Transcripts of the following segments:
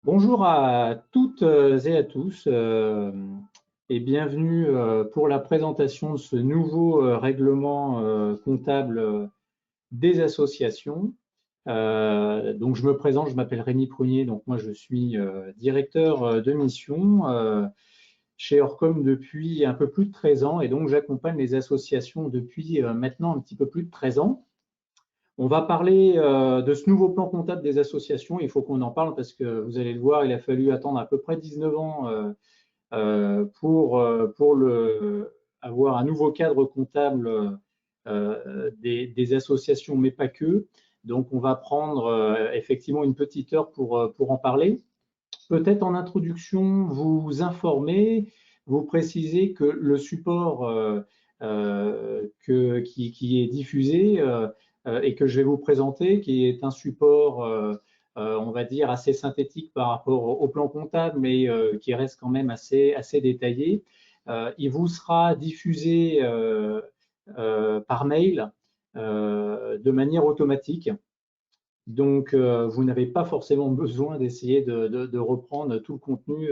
Bonjour à toutes et à tous et bienvenue pour la présentation de ce nouveau règlement comptable des associations. Donc je me présente, je m'appelle Rémi Prunier, donc moi je suis directeur de mission chez Orcom depuis un peu plus de 13 ans et donc j'accompagne les associations depuis maintenant un petit peu plus de 13 ans. On va parler de ce nouveau plan comptable des associations. Il faut qu'on en parle parce que vous allez le voir, il a fallu attendre à peu près 19 ans avoir un nouveau cadre comptable des associations, mais pas que. Donc, on va prendre effectivement une petite heure pour en parler. Peut-être en introduction, vous informer, vous préciser que le support qui est diffusé et que je vais vous présenter, qui est un support, on va dire, assez synthétique par rapport au plan comptable, mais qui reste quand même assez détaillé, il vous sera diffusé par mail de manière automatique. Donc, vous n'avez pas forcément besoin d'essayer de reprendre tout le contenu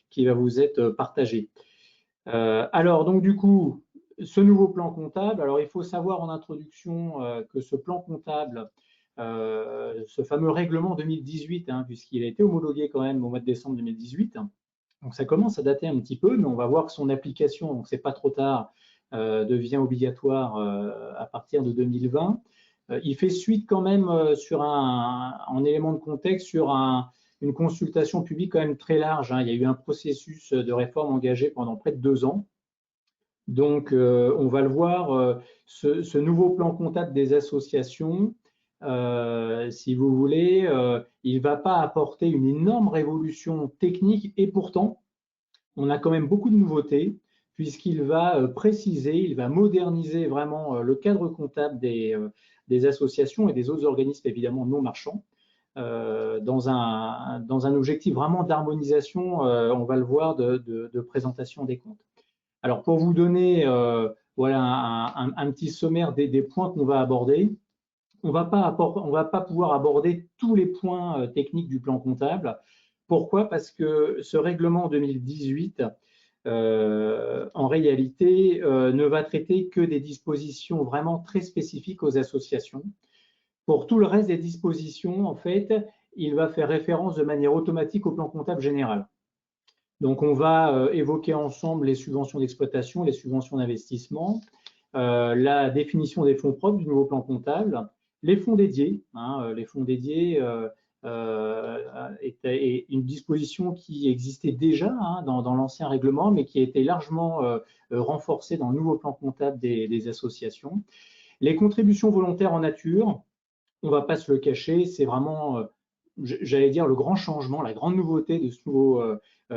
qui va vous être partagé. Alors, donc du coup, ce nouveau plan comptable, alors il faut savoir en introduction que ce plan comptable, ce fameux règlement 2018, hein, puisqu'il a été homologué quand même au mois de décembre 2018, donc ça commence à dater un petit peu, mais on va voir que son application, donc c'est pas trop tard, devient obligatoire à partir de 2020. Il fait suite quand même en élément de contexte sur une consultation publique quand même très large, hein. Il y a eu un processus de réforme engagé pendant près de 2 ans. Donc, on va le voir, ce nouveau plan comptable des associations, si vous voulez, il ne va pas apporter une énorme révolution technique et pourtant, on a quand même beaucoup de nouveautés puisqu'il va préciser, il va moderniser vraiment le cadre comptable des associations et des autres organismes évidemment non marchands dans un objectif vraiment d'harmonisation, on va le voir, de présentation des comptes. Alors pour vous donner voilà, un petit sommaire des points qu'on va aborder, on va pas pouvoir aborder tous les points techniques du plan comptable. Pourquoi? Parce que ce règlement 2018 en réalité, ne va traiter que des dispositions vraiment très spécifiques aux associations. Pour tout le reste des dispositions, en fait, il va faire référence de manière automatique au plan comptable général. Donc, on va évoquer ensemble les subventions d'exploitation, les subventions d'investissement, la définition des fonds propres du nouveau plan comptable, les fonds dédiés. Hein, les fonds dédiés est une disposition qui existait déjà hein, dans l'ancien règlement, mais qui a été largement renforcée dans le nouveau plan comptable des associations. Les contributions volontaires en nature, on ne va pas se le cacher, c'est vraiment, j'allais dire, le grand changement, la grande nouveauté de ce nouveau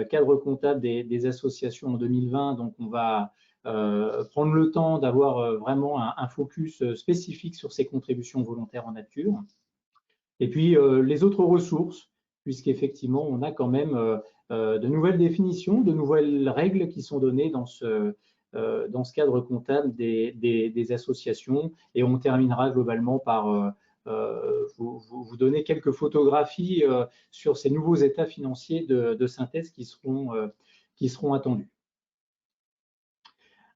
cadre comptable des associations en 2020. Donc, on va prendre le temps d'avoir vraiment un focus spécifique sur ces contributions volontaires en nature. Et puis, les autres ressources, puisqu'effectivement, on a quand même de nouvelles définitions, de nouvelles règles qui sont données dans ce cadre comptable des associations. Et on terminera globalement par vous donner quelques photographies sur ces nouveaux états financiers de synthèse qui seront attendus.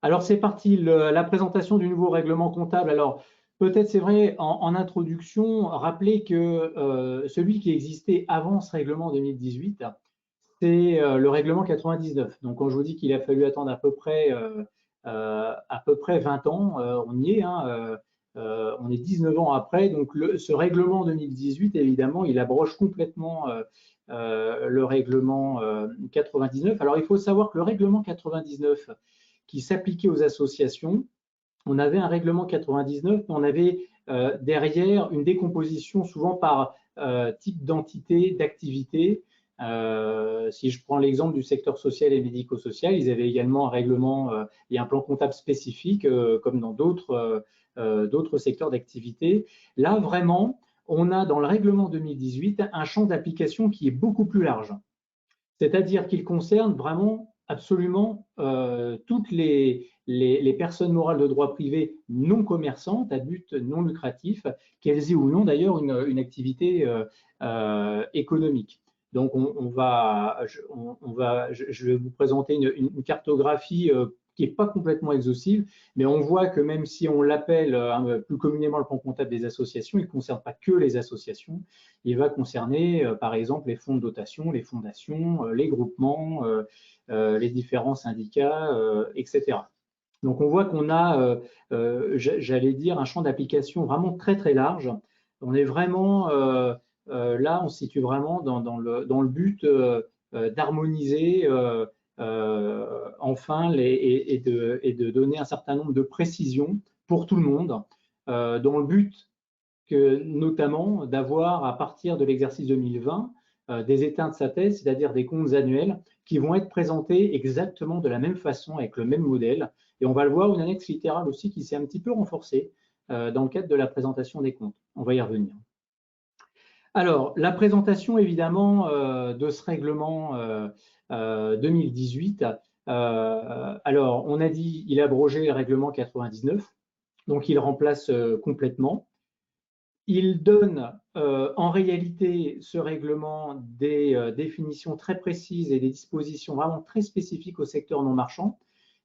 Alors, c'est parti, la présentation du nouveau règlement comptable. Alors, peut-être c'est vrai, en introduction, rappeler que celui qui existait avant ce règlement 2018, c'est le règlement 99. Donc, quand je vous dis qu'il a fallu attendre à peu près 20 ans, on y est, hein, on est 19 ans après. Donc, ce règlement 2018, évidemment, il abroge complètement le règlement 99. Alors, il faut savoir que le règlement 99 qui s'appliquait aux associations, on avait un règlement 99, mais on avait derrière une décomposition souvent par type d'entité, d'activité. Si je prends l'exemple du secteur social et médico-social, ils avaient également un règlement et un plan comptable spécifique, comme dans d'autres secteurs d'activité. Là, vraiment, on a dans le règlement 2018 un champ d'application qui est beaucoup plus large. C'est-à-dire qu'il concerne vraiment absolument toutes les personnes morales de droit privé non commerçantes à but non lucratif, qu'elles aient ou non d'ailleurs une activité économique. Donc, je vais vous présenter une cartographie qui n'est pas complètement exhaustive, mais on voit que même si on l'appelle plus communément le plan comptable des associations, il ne concerne pas que les associations. Il va concerner, par exemple, les fonds de dotation, les fondations, les groupements, les différents syndicats, etc. Donc, on voit qu'on a, j'allais dire, un champ d'application vraiment très, très large. On est vraiment là, on se situe vraiment dans le but d'harmoniser enfin et de donner un certain nombre de précisions pour tout le monde, dans le but notamment d'avoir à partir de l'exercice 2020 des états de synthèse, c'est-à-dire des comptes annuels qui vont être présentés exactement de la même façon avec le même modèle. Et on va le voir, une annexe littérale aussi qui s'est un petit peu renforcée dans le cadre de la présentation des comptes. On va y revenir. Alors, la présentation évidemment de ce règlement 2018. Alors, on a dit il a abrogé le règlement 99, donc il remplace complètement. Il donne en réalité ce règlement des définitions très précises et des dispositions vraiment très spécifiques au secteur non marchand,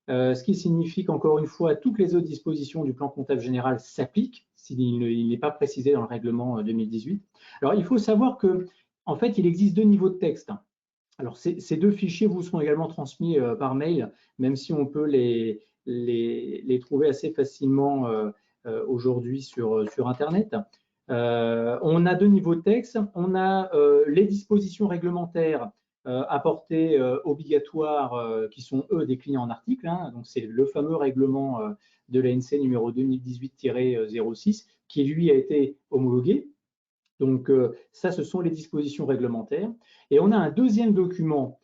ce qui signifie qu'encore une fois, toutes les autres dispositions du plan comptable général s'appliquent s'il n'est pas précisé dans le règlement 2018. Alors, il faut savoir que, en fait, il existe deux niveaux de texte. Alors, ces deux fichiers vous seront également transmis par mail, même si on peut les trouver assez facilement aujourd'hui sur Internet. On a deux niveaux de texte. On a les dispositions réglementaires à portée obligatoire qui sont, eux, déclinés en articles. Hein. Donc, c'est le fameux règlement de l'ANC numéro 2018-06 qui, lui, a été homologué. Donc, ça, ce sont les dispositions réglementaires. Et on a un deuxième document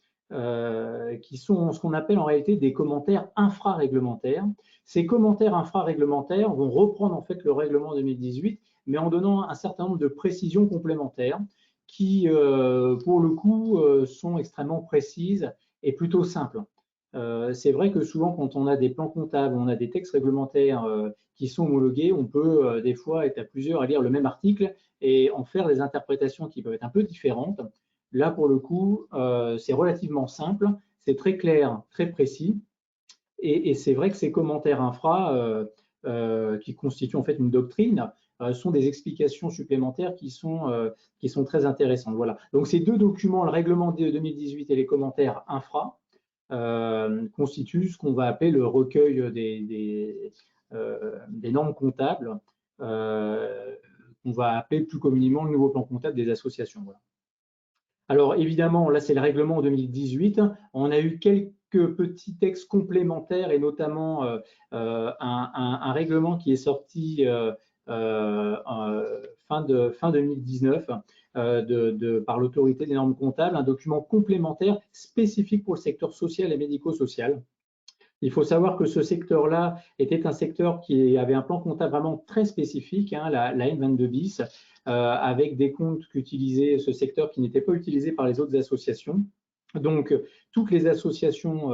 qui sont ce qu'on appelle en réalité des commentaires infraréglementaires. Ces commentaires infraréglementaires vont reprendre en fait le règlement 2018, mais en donnant un certain nombre de précisions complémentaires qui, pour le coup, sont extrêmement précises et plutôt simples. C'est vrai que souvent, quand on a des plans comptables, on a des textes réglementaires qui sont homologués, on peut des fois être à plusieurs à lire le même article et en faire des interprétations qui peuvent être un peu différentes. Là, pour le coup, c'est relativement simple, c'est très clair, très précis. Et c'est vrai que ces commentaires infra, qui constituent en fait une doctrine, sont des explications supplémentaires qui sont très intéressantes. Voilà. Donc, ces deux documents, le règlement de 2018 et les commentaires infra, constituent ce qu'on va appeler le recueil des normes comptables, qu'on va appeler plus communément le nouveau plan comptable des associations. Voilà. Alors évidemment, là c'est le règlement 2018. On a eu quelques petits textes complémentaires et notamment un règlement qui est sorti fin 2019 par l'autorité des normes comptables, un document complémentaire spécifique pour le secteur social et médico-social. Il faut savoir que ce secteur-là était un secteur qui avait un plan comptable vraiment très spécifique, hein, la N22 bis, avec des comptes qu'utilisait ce secteur qui n'était pas utilisé par les autres associations. Donc, toutes les associations,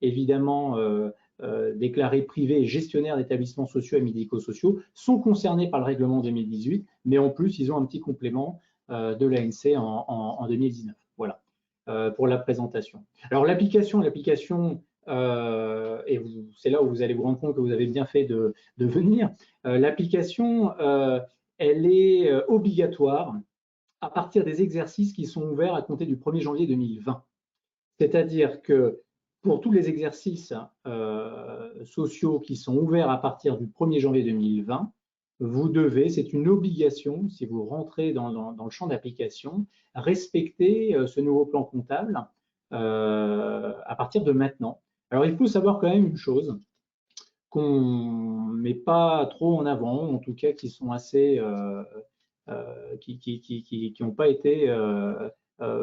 évidemment, déclarées privées et gestionnaires d'établissements sociaux et médico-sociaux sont concernées par le règlement 2018, mais en plus, ils ont un petit complément de l'ANC en 2019. Voilà, pour la présentation. Alors, l'application, et c'est là où vous allez vous rendre compte que vous avez bien fait de venir. L'application, elle est obligatoire à partir des exercices qui sont ouverts à compter du 1er janvier 2020. C'est-à-dire que pour tous les exercices sociaux qui sont ouverts à partir du 1er janvier 2020, vous devez, c'est une obligation, si vous rentrez dans le champ d'application, respecter ce nouveau plan comptable à partir de maintenant. Alors, il faut savoir quand même une chose qu'on ne met pas trop en avant, en tout cas qui sont assez, qui n'ont pas été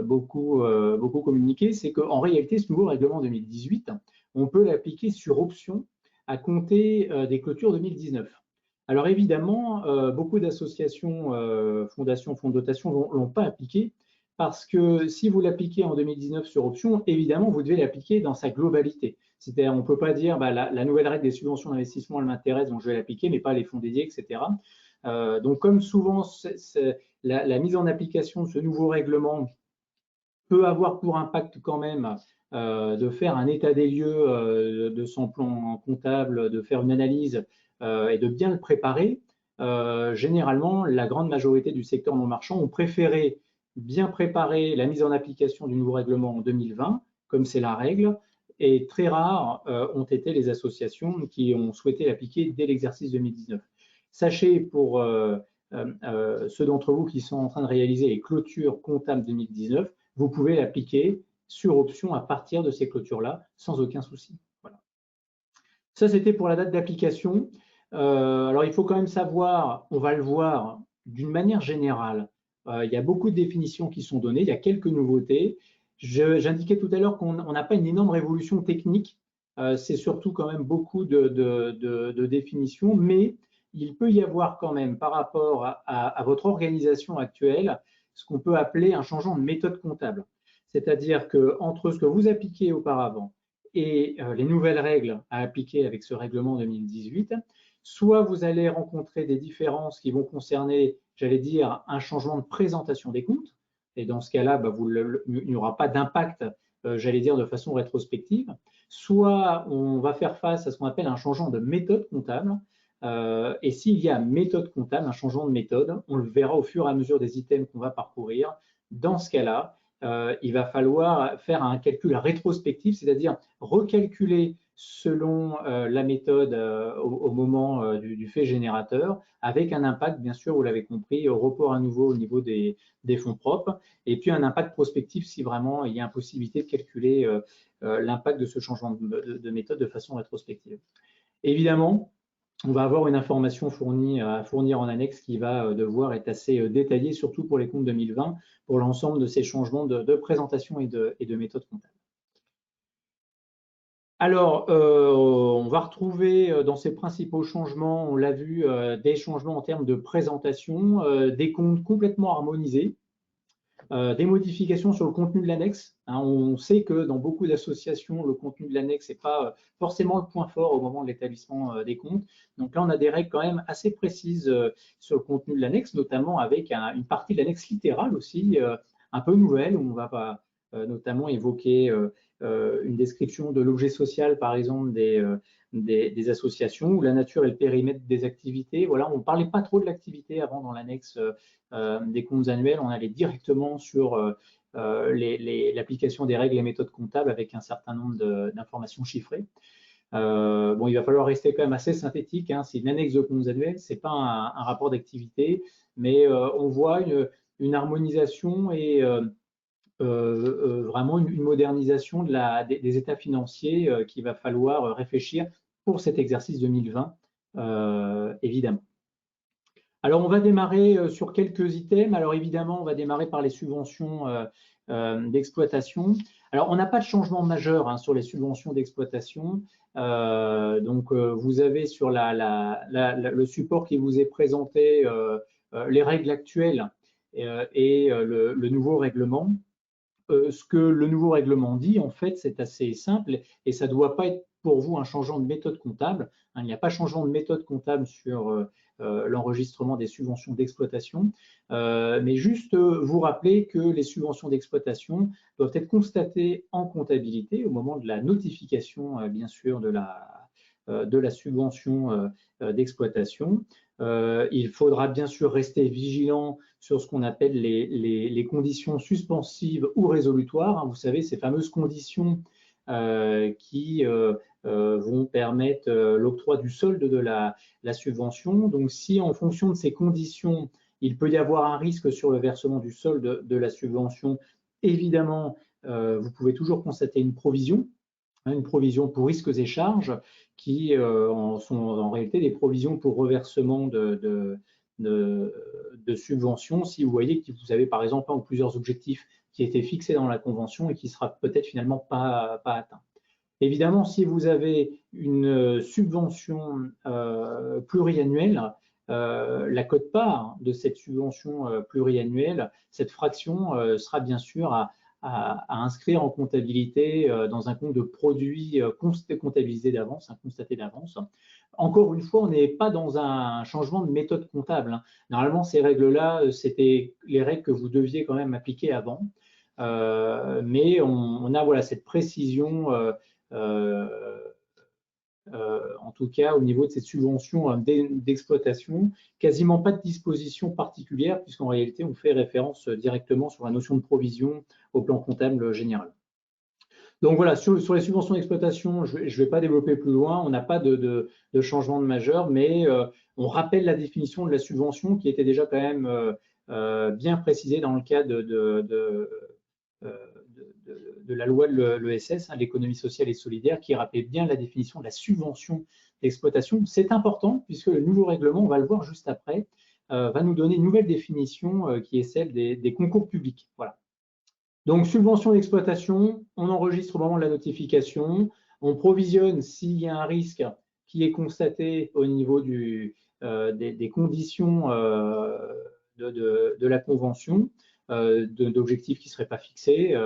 beaucoup communiquées, c'est qu'en réalité, ce nouveau règlement 2018, on peut l'appliquer sur option à compter des clôtures 2019. Alors évidemment, beaucoup d'associations, fondations, fonds de dotation ne l'ont pas appliqué parce que si vous l'appliquez en 2019 sur option, évidemment, vous devez l'appliquer dans sa globalité. C'est-à-dire, on ne peut pas dire bah, la nouvelle règle des subventions d'investissement, elle m'intéresse, donc je vais l'appliquer, mais pas les fonds dédiés, etc. Donc, comme souvent, la mise en application de ce nouveau règlement peut avoir pour impact quand même de faire un état des lieux de son plan comptable, de faire une analyse et de bien le préparer. Généralement, la grande majorité du secteur non marchand ont préféré bien préparer la mise en application du nouveau règlement en 2020, comme c'est la règle, et très rares ont été les associations qui ont souhaité l'appliquer dès l'exercice 2019. Sachez pour ceux d'entre vous qui sont en train de réaliser les clôtures comptables 2019, vous pouvez l'appliquer sur option à partir de ces clôtures-là, sans aucun souci. Voilà. Ça, c'était pour la date d'application. Alors, il faut quand même savoir, on va le voir d'une manière générale, il y a beaucoup de définitions qui sont données, il y a quelques nouveautés. J'indiquais tout à l'heure qu'on n'a pas une énorme révolution technique, c'est surtout quand même beaucoup de définitions, mais il peut y avoir quand même par rapport à votre organisation actuelle ce qu'on peut appeler un changement de méthode comptable. C'est-à-dire qu'entre ce que vous appliquiez auparavant et les nouvelles règles à appliquer avec ce règlement 2018, soit vous allez rencontrer des différences qui vont concerner, j'allais dire, un changement de présentation des comptes, et dans ce cas-là, il n'y aura pas d'impact, j'allais dire, de façon rétrospective, soit on va faire face à ce qu'on appelle un changement de méthode comptable, et s'il y a méthode comptable, un changement de méthode, on le verra au fur et à mesure des items qu'on va parcourir. Dans ce cas-là, il va falloir faire un calcul rétrospectif, c'est-à-dire recalculer selon la méthode au moment du fait générateur, avec un impact, bien sûr, vous l'avez compris, au report à nouveau au niveau des fonds propres, et puis un impact prospectif si vraiment il y a impossibilité de calculer l'impact de ce changement de méthode de façon rétrospective. Évidemment, on va avoir une information à fournir en annexe qui va devoir être assez détaillée, surtout pour les comptes 2020, pour l'ensemble de ces changements de présentation et de méthode comptable. Alors, on va retrouver dans ces principaux changements, on l'a vu, des changements en termes de présentation, des comptes complètement harmonisés, des modifications sur le contenu de l'annexe. On sait que dans beaucoup d'associations, le contenu de l'annexe n'est pas forcément le point fort au moment de l'établissement des comptes. Donc là, on a des règles quand même assez précises sur le contenu de l'annexe, notamment avec une partie de l'annexe littérale aussi, un peu nouvelle, où on va notamment évoquer une description de l'objet social, par exemple, des associations, ou la nature et le périmètre des activités. Voilà, on ne parlait pas trop de l'activité avant dans l'annexe des comptes annuels, on allait directement sur l'application des règles et méthodes comptables avec un certain nombre d'informations chiffrées. Bon, il va falloir rester quand même assez synthétique. C'est une annexe de comptes annuels, ce n'est pas un rapport d'activité, mais on voit une harmonisation et vraiment une modernisation des états financiers qu'il va falloir réfléchir pour cet exercice 2020, évidemment. Alors, on va démarrer sur quelques items. Alors, évidemment, on va démarrer par les subventions d'exploitation. Alors, on n'a pas de changement majeur sur les subventions d'exploitation. Donc, vous avez sur le support qui vous est présenté les règles actuelles et le nouveau règlement. Ce que le nouveau règlement dit, en fait, c'est assez simple et ça ne doit pas être pour vous un changement de méthode comptable. Il n'y a pas de changement de méthode comptable sur l'enregistrement des subventions d'exploitation, mais juste vous rappeler que les subventions d'exploitation doivent être constatées en comptabilité au moment de la notification, bien sûr, de la subvention d'exploitation. Il faudra bien sûr rester vigilant sur ce qu'on appelle les conditions suspensives ou résolutoires. Vous savez, ces fameuses conditions qui vont permettre l'octroi du solde de la subvention. Donc, si en fonction de ces conditions, il peut y avoir un risque sur le versement du solde de la subvention, évidemment, vous pouvez toujours constater une provision pour risques et charges qui sont en réalité des provisions pour reversement de subventions si vous voyez que vous avez par exemple un ou plusieurs objectifs qui étaient fixés dans la convention et qui ne sera peut-être finalement pas atteint. Évidemment, si vous avez une subvention pluriannuelle, la quote-part de cette subvention pluriannuelle, cette fraction sera bien sûr à inscrire en comptabilité dans un compte de produits comptabilisé d'avance, constaté d'avance. Encore une fois, on n'est pas dans un changement de méthode comptable. Normalement, ces règles-là, c'était les règles que vous deviez quand même appliquer avant. mais on a voilà, cette précision, en tout cas au niveau de cette subvention d'exploitation, quasiment pas de disposition particulière, puisqu'en réalité, on fait référence directement sur la notion de provision au plan comptable général. Donc voilà, sur les subventions d'exploitation, je ne vais pas développer plus loin, on n'a pas de changement de majeur, mais on rappelle la définition de la subvention qui était déjà quand même bien précisée dans le cadre de la loi de l'ESS, hein, l'économie sociale et solidaire, qui rappelait bien la définition de la subvention d'exploitation. C'est important puisque le nouveau règlement, on va le voir juste après, va nous donner une nouvelle définition qui est celle des concours publics. Voilà. Donc, subvention d'exploitation, on enregistre au moment de la notification, on provisionne s'il y a un risque qui est constaté au niveau des conditions de la convention, d'objectifs qui ne seraient pas fixés,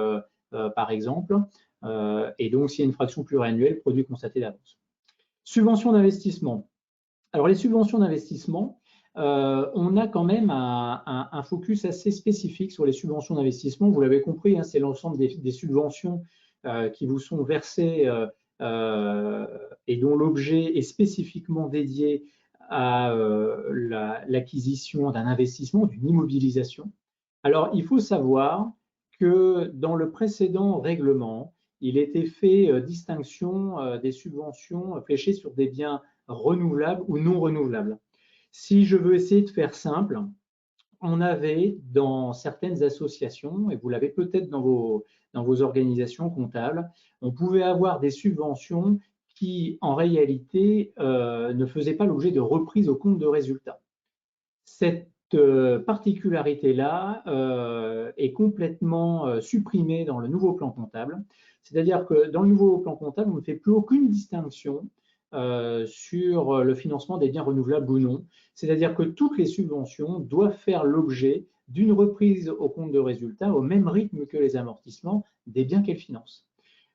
par exemple, et donc s'il y a une fraction pluriannuelle, produit constaté d'avance. Subvention d'investissement. Alors, les subventions d'investissement, on a quand même un focus assez spécifique sur les subventions d'investissement. Vous l'avez compris, hein, c'est l'ensemble des subventions qui vous sont versées et dont l'objet est spécifiquement dédié à l'acquisition d'un investissement, d'une immobilisation. Alors, il faut savoir que dans le précédent règlement, il était fait distinction des subventions fléchées sur des biens renouvelables ou non renouvelables. Si je veux essayer de faire simple, on avait dans certaines associations, et vous l'avez peut-être dans vos organisations comptables, on pouvait avoir des subventions qui, en réalité, ne faisaient pas l'objet de reprise au compte de résultat. Cette particularité-là est complètement supprimée dans le nouveau plan comptable. C'est-à-dire que dans le nouveau plan comptable, on ne fait plus aucune distinction sur le financement des biens renouvelables ou non. C'est-à-dire que toutes les subventions doivent faire l'objet d'une reprise au compte de résultat au même rythme que les amortissements des biens qu'elles financent.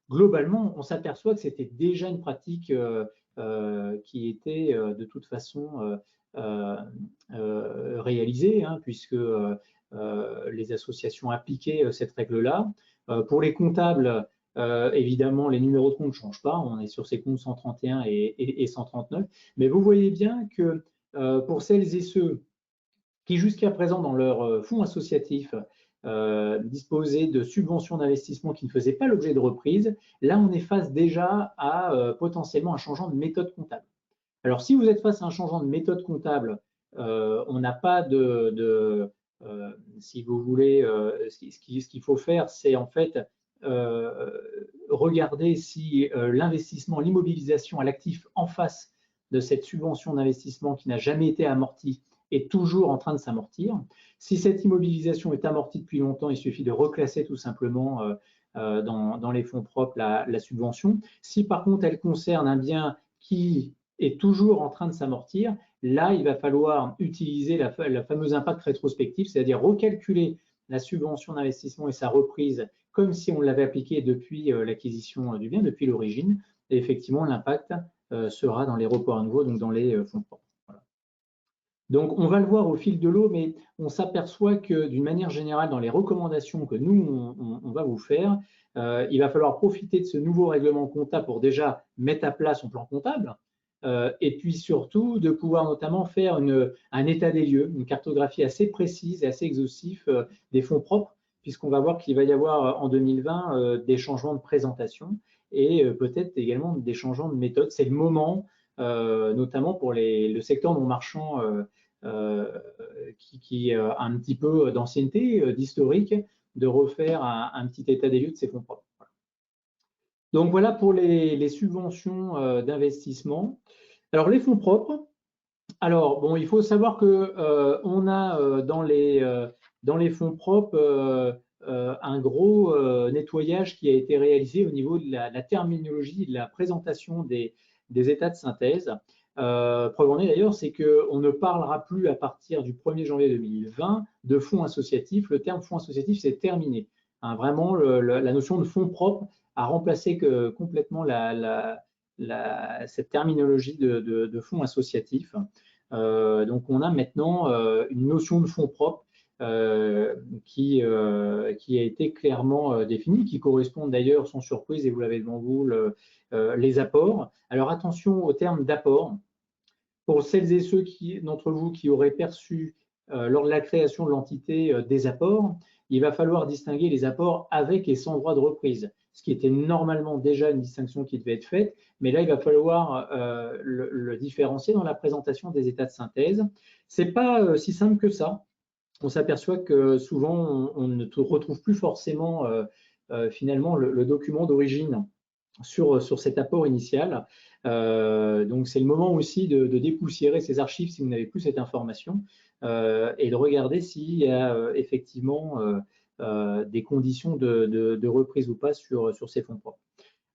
Globalement, on s'aperçoit que c'était déjà une pratique qui était de toute façon réalisée, hein, puisque les associations appliquaient cette règle-là. Pour les comptables, évidemment, les numéros de compte ne changent pas. On est sur ces comptes 131 et 139. Mais vous voyez bien que pour celles et ceux qui, jusqu'à présent, dans leur fonds associatif, disposaient de subventions d'investissement qui ne faisaient pas l'objet de reprise, là, on est face déjà à potentiellement un changement de méthode comptable. Alors, si vous êtes face à un changement de méthode comptable, on n'a pas si vous voulez, ce qu'il faut faire, c'est en fait regarder si l'investissement, l'immobilisation à l'actif en face de cette subvention d'investissement qui n'a jamais été amortie est toujours en train de s'amortir. Si cette immobilisation est amortie depuis longtemps, il suffit de reclasser tout simplement dans les fonds propres la subvention. Si par contre elle concerne un bien qui est toujours en train de s'amortir, là, il va falloir utiliser la fameuse impact rétrospectif, c'est-à-dire recalculer la subvention d'investissement et sa reprise comme si on l'avait appliquée depuis l'acquisition du bien, depuis l'origine. Et effectivement, l'impact sera dans les reports à nouveau, donc dans les fonds propres. Voilà. Donc, on va le voir au fil de l'eau, mais on s'aperçoit que d'une manière générale, dans les recommandations que nous, on va vous faire, il va falloir profiter de ce nouveau règlement comptable pour déjà mettre à plat son plan comptable, et puis surtout de pouvoir notamment faire un état des lieux, une cartographie assez précise et assez exhaustive des fonds propres, puisqu'on va voir qu'il va y avoir en 2020 des changements de présentation et peut-être également des changements de méthode. C'est le moment, notamment pour le secteur non marchand qui a un petit peu d'ancienneté, d'historique, de refaire un petit état des lieux de ces fonds propres. Donc voilà pour les subventions d'investissement. Alors les fonds propres, alors bon, il faut savoir que on a dans les fonds propres un gros nettoyage qui a été réalisé au niveau de la terminologie, de la présentation des états de synthèse. Preuve en est d'ailleurs, c'est qu'on ne parlera plus à partir du 1er janvier 2020 de fonds associatifs. Le terme fonds associatif, c'est terminé. Hein, vraiment, la notion de fonds propres a remplacé complètement cette terminologie de fonds associatifs. Donc, on a maintenant une notion de fonds propres qui a été clairement définie, qui correspondent d'ailleurs, sans surprise, et vous l'avez devant vous, les apports. Alors attention au terme d'apport. Pour celles et ceux d'entre vous qui auraient perçu lors de la création de l'entité des apports, il va falloir distinguer les apports avec et sans droit de reprise, ce qui était normalement déjà une distinction qui devait être faite, mais là, il va falloir le différencier dans la présentation des états de synthèse. Ce n'est pas si simple que ça. On s'aperçoit que souvent, on ne retrouve plus forcément finalement le document d'origine sur cet apport initial. Donc, c'est le moment aussi de dépoussiérer ces archives si vous n'avez plus cette information et de regarder s'il y a effectivement des conditions de reprise ou pas sur ces fonds propres.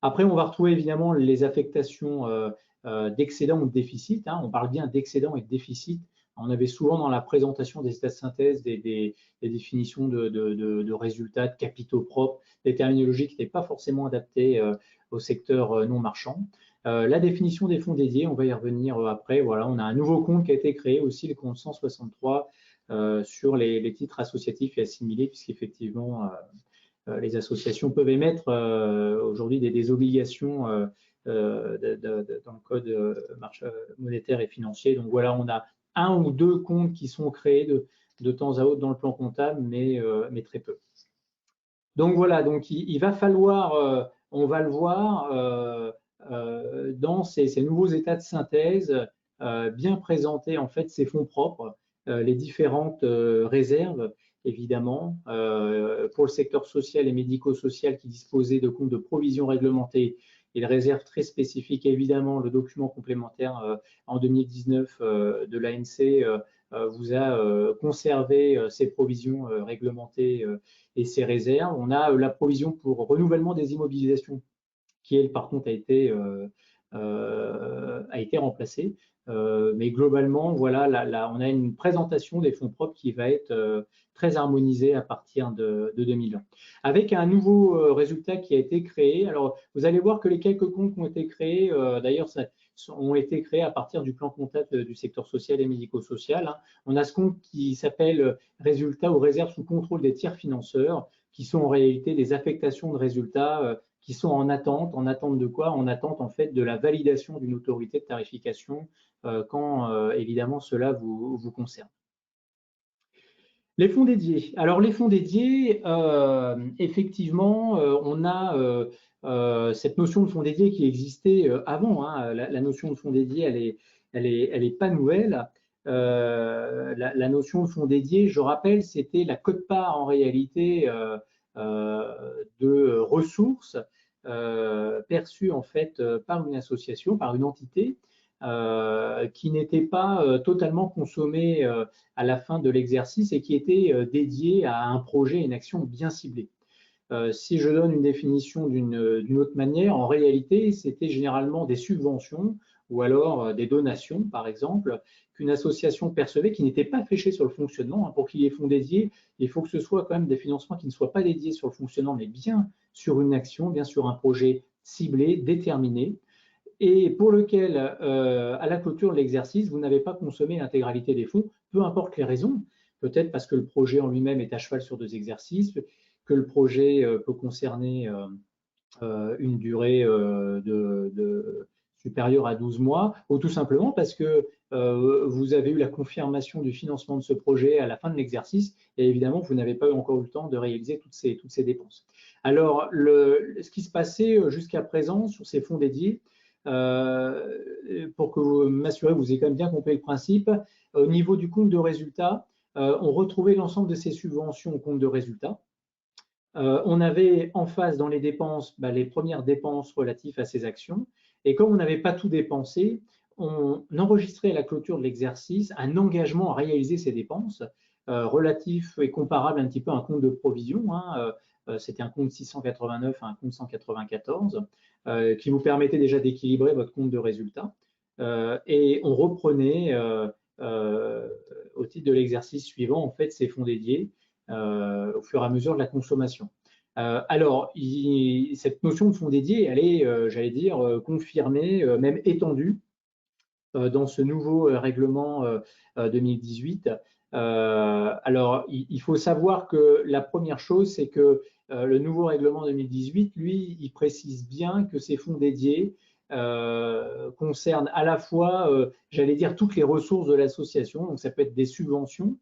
Après, on va retrouver évidemment les affectations d'excédent ou de déficit. On parle bien d'excédent et de déficit. On avait souvent dans la présentation des états de synthèse des définitions de résultats, de capitaux propres, des terminologies qui n'étaient pas forcément adaptées au secteur non marchand. La définition des fonds dédiés, on va y revenir après. Voilà, on a un nouveau compte qui a été créé aussi, le compte 163, sur les titres associatifs et assimilés, puisqu'effectivement, les associations peuvent émettre aujourd'hui des obligations dans le code monétaire et financier. Donc voilà, on a un ou deux comptes qui sont créés de temps à autre dans le plan comptable, mais très peu. Donc voilà, donc il va falloir, on va le voir, dans ces nouveaux états de synthèse, bien présenter en fait ces fonds propres, les différentes réserves, évidemment, pour le secteur social et médico-social qui disposait de comptes de provision réglementée et de réserves très spécifiques. Évidemment, le document complémentaire en 2019 de l'ANC vous a conservé ces provisions réglementées et ces réserves. On a la provision pour renouvellement des immobilisations qui, elle, par contre, a été remplacée. Mais globalement, voilà, là, on a une présentation des fonds propres qui va être très harmonisée à partir de 2020. Avec un nouveau résultat qui a été créé. Alors, vous allez voir que les quelques comptes qui ont été créés, d'ailleurs, ont été créés à partir du plan comptable du secteur social et médico-social. On a ce compte qui s'appelle résultats ou réserves sous contrôle des tiers financeurs, qui sont en réalité des affectations de résultats qui sont en attente de quoi? En attente en fait de la validation d'une autorité de tarification quand évidemment cela vous concerne. Les fonds dédiés. Alors les fonds dédiés, effectivement, on a cette notion de fonds dédiés qui existait avant. La notion de fonds dédiés, elle est pas nouvelle. La notion de fonds dédiés, je rappelle, c'était la quote-part en réalité de ressources perçues en fait par une association, par une entité, qui n'était pas totalement consommée à la fin de l'exercice et qui était dédiée à un projet, une action bien ciblée. Si je donne une définition d'une autre manière, en réalité, c'était généralement des subventions ou alors des donations, par exemple, qu'une association percevait qui n'étaient pas fléchées sur le fonctionnement. Pour qu'il y ait fonds dédiés, il faut que ce soit quand même des financements qui ne soient pas dédiés sur le fonctionnement, mais bien sur une action, bien sur un projet ciblé, déterminé, et pour lequel, à la clôture de l'exercice, vous n'avez pas consommé l'intégralité des fonds, peu importe les raisons, peut-être parce que le projet en lui-même est à cheval sur 2 exercices, que le projet peut concerner une durée supérieure à 12 mois, ou tout simplement parce que vous avez eu la confirmation du financement de ce projet à la fin de l'exercice, et évidemment, vous n'avez pas encore eu le temps de réaliser toutes ces dépenses. Alors, ce qui se passait jusqu'à présent sur ces fonds dédiés, pour que vous m'assurez que vous ayez quand même bien compris le principe, au niveau du compte de résultat, on retrouvait l'ensemble de ces subventions au compte de résultat. On avait en face dans les dépenses les premières dépenses relatives à ces actions. Et comme on n'avait pas tout dépensé, on enregistrait à la clôture de l'exercice un engagement à réaliser ces dépenses relatif et comparable un petit peu à un compte de provision. C'était un compte 689 à un compte 194 qui vous permettait déjà d'équilibrer votre compte de résultat. Et on reprenait au titre de l'exercice suivant en fait ces fonds dédiés au fur et à mesure de la consommation. Alors, cette notion de fonds dédiés, elle est, j'allais dire, confirmée, même étendue dans ce nouveau règlement 2018, Alors, il faut savoir que la première chose, c'est que le nouveau règlement 2018, lui, il précise bien que ces fonds dédiés concernent à la fois, j'allais dire, toutes les ressources de l'association. Donc, ça peut être des subventions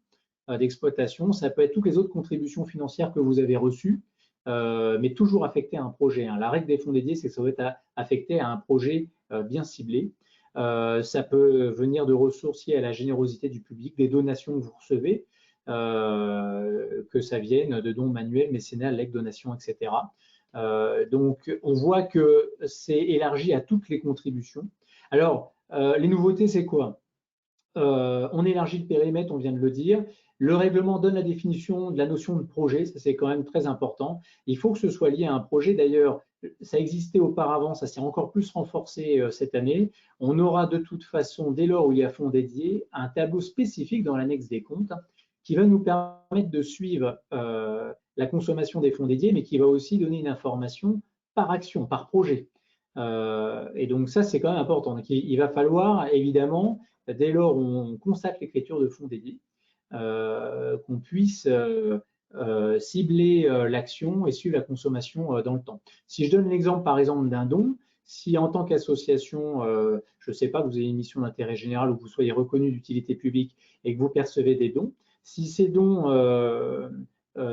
d'exploitation, ça peut être toutes les autres contributions financières que vous avez reçues, mais toujours affectées à un projet. La règle des fonds dédiés, c'est que ça doit être affecté à un projet bien ciblé. Ça peut venir de ressources liées à la générosité du public, des donations que vous recevez, que ça vienne de dons manuels, mécénat, legs, donations, etc. Donc, on voit que c'est élargi à toutes les contributions. Alors, les nouveautés, c'est quoi? On élargit le périmètre, on vient de le dire. Le règlement donne la définition de la notion de projet, ça c'est quand même très important. Il faut que ce soit lié à un projet. D'ailleurs, ça existait auparavant, ça s'est encore plus renforcé cette année. On aura de toute façon, dès lors où il y a fonds dédiés, un tableau spécifique dans l'annexe des comptes qui va nous permettre de suivre la consommation des fonds dédiés, mais qui va aussi donner une information par action, par projet. Et donc ça, c'est quand même important. Donc, il va falloir évidemment, dès lors où on constate l'écriture de fonds dédiés, qu'on puisse cibler l'action et suivre la consommation dans le temps. Si je donne l'exemple par exemple d'un don, si en tant qu'association, je ne sais pas, vous avez une mission d'intérêt général ou que vous soyez reconnu d'utilité publique et que vous percevez des dons, si ces dons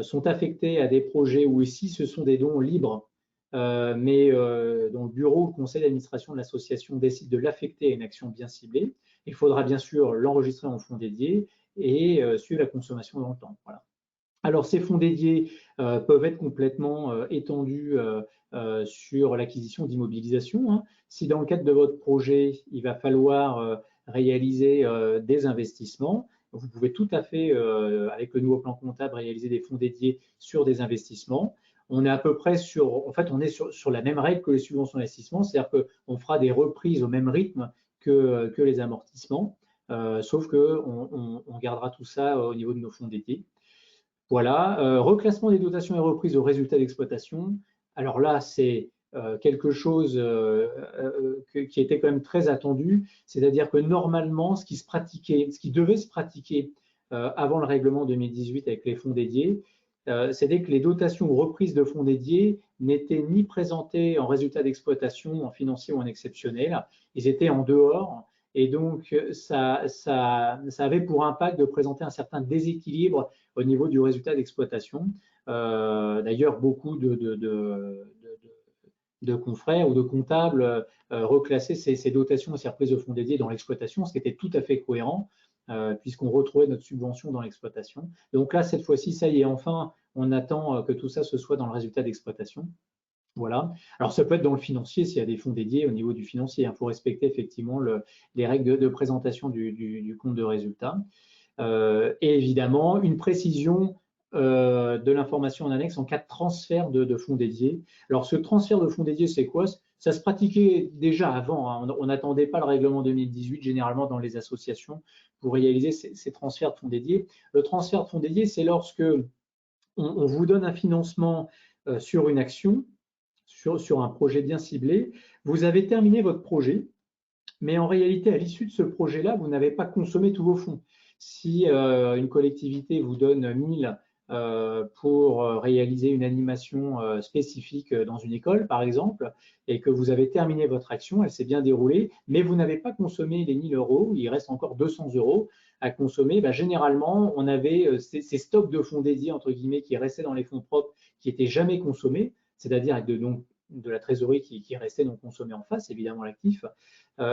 sont affectés à des projets ou si ce sont des dons libres, mais dont le bureau ou le conseil d'administration de l'association décide de l'affecter à une action bien ciblée, il faudra bien sûr l'enregistrer en fonds dédiés et suivre la consommation dans le temps. Voilà. Alors, ces fonds dédiés peuvent être complètement étendus sur l'acquisition d'immobilisation. Si dans le cadre de votre projet, il va falloir réaliser des investissements, vous pouvez tout à fait, avec le nouveau plan comptable, réaliser des fonds dédiés sur des investissements. On est à peu près en fait, on est sur la même règle que les subventions d'investissement, c'est-à-dire qu'on fera des reprises au même rythme que les amortissements, sauf qu'on gardera tout ça au niveau de nos fonds dédiés. Voilà, reclassement des dotations et reprises au résultat d'exploitation. Alors là, c'est quelque chose qui était quand même très attendu, c'est-à-dire que normalement, ce qui devait se pratiquer avant le règlement 2018 avec les fonds dédiés, c'était que les dotations ou reprises de fonds dédiés n'étaient ni présentées en résultat d'exploitation, en financier ou en exceptionnel, ils étaient en dehors. Et donc, ça avait pour impact de présenter un certain déséquilibre au niveau du résultat d'exploitation. D'ailleurs, beaucoup de confrères ou de comptables reclassaient ces dotations et ces reprises de fonds dédiés dans l'exploitation, ce qui était tout à fait cohérent, puisqu'on retrouvait notre subvention dans l'exploitation. Donc là, cette fois-ci, ça y est, enfin, on attend que tout ça se soit dans le résultat d'exploitation. Voilà. Alors, ça peut être dans le financier s'il y a des fonds dédiés au niveau du financier. Il faut respecter effectivement les règles de présentation du compte de résultat. Et évidemment, une précision de l'information en annexe en cas de transfert de fonds dédiés. Alors, ce transfert de fonds dédiés, c'est quoi? Ça se pratiquait déjà avant. On n'attendait pas le règlement 2018, généralement dans les associations, pour réaliser ces transferts de fonds dédiés. Le transfert de fonds dédiés, c'est lorsque on vous donne un financement sur une action, sur un projet bien ciblé. Vous avez terminé votre projet, mais en réalité, à l'issue de ce projet-là, vous n'avez pas consommé tous vos fonds. Si une collectivité vous donne 1000 pour réaliser une animation spécifique dans une école, par exemple, et que vous avez terminé votre action, elle s'est bien déroulée, mais vous n'avez pas consommé les 1000 euros, il reste encore 200 euros à consommer, généralement, on avait ces stocks de fonds dédiés, entre guillemets, qui restaient dans les fonds propres, qui n'étaient jamais consommés, c'est-à-dire avec de la trésorerie qui restait non consommée en face, évidemment l'actif.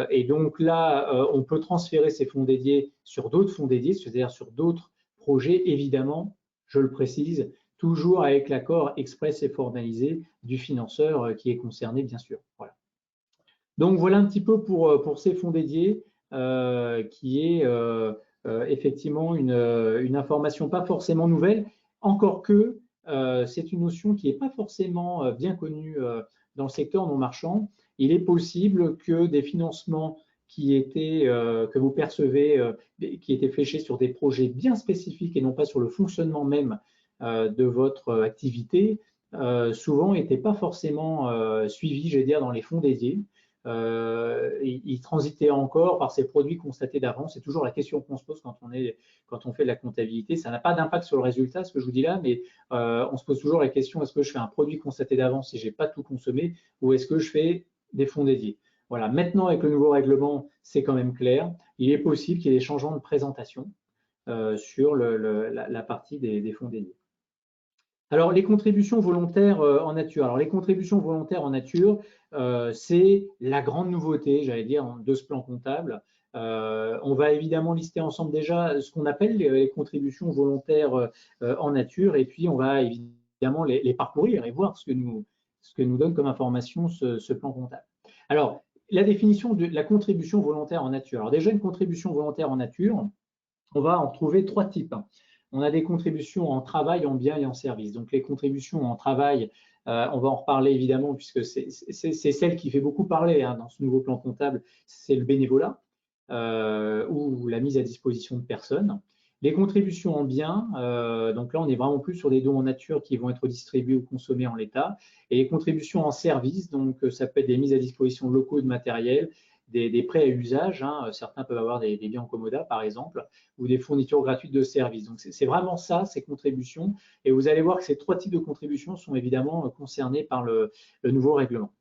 Et donc là, on peut transférer ces fonds dédiés sur d'autres fonds dédiés, c'est-à-dire sur d'autres projets, évidemment, je le précise, toujours avec l'accord express et formalisé du financeur qui est concerné, bien sûr. Voilà. Donc voilà un petit peu pour ces fonds dédiés, qui est effectivement une information pas forcément nouvelle, encore que c'est une notion qui n'est pas forcément bien connue dans le secteur non marchand. Il est possible que des financements que vous percevez, qui étaient fléchés sur des projets bien spécifiques et non pas sur le fonctionnement même de votre activité, souvent n'étaient pas forcément suivis, je vais dire, dans les fonds dédiés. il transitait encore par ces produits constatés d'avance. C'est toujours la question qu'on se pose quand on fait de la comptabilité. Ça n'a pas d'impact sur le résultat, ce que je vous dis là, mais on se pose toujours la question, est-ce que je fais un produit constaté d'avance si je n'ai pas tout consommé, ou est-ce que je fais des fonds dédiés? Voilà, maintenant avec le nouveau règlement, c'est quand même clair. Il est possible qu'il y ait des changements de présentation sur la partie des fonds dédiés. Alors, les contributions volontaires en nature. Alors, les contributions volontaires en nature, c'est la grande nouveauté, j'allais dire, de ce plan comptable. On va évidemment lister ensemble déjà ce qu'on appelle les contributions volontaires en nature, et puis on va évidemment les parcourir et voir ce que nous donne comme information ce plan comptable. Alors, la définition de la contribution volontaire en nature. Alors déjà, une contribution volontaire en nature, on va en trouver trois types. On a des contributions en travail, en biens et en services. Donc les contributions en travail, on va en reparler évidemment puisque c'est celle qui fait beaucoup parler dans ce nouveau plan comptable, c'est le bénévolat ou la mise à disposition de personnes. Les contributions en biens, donc là on est vraiment plus sur des dons en nature qui vont être distribués ou consommés en l'état. Et les contributions en services, donc ça peut être des mises à disposition de locaux, de matériel, des prêts à usage. Certains peuvent avoir des biens en commoda par exemple, ou des fournitures gratuites de services. Donc c'est vraiment ça, ces contributions. Et vous allez voir que ces trois types de contributions sont évidemment concernés par le nouveau règlement.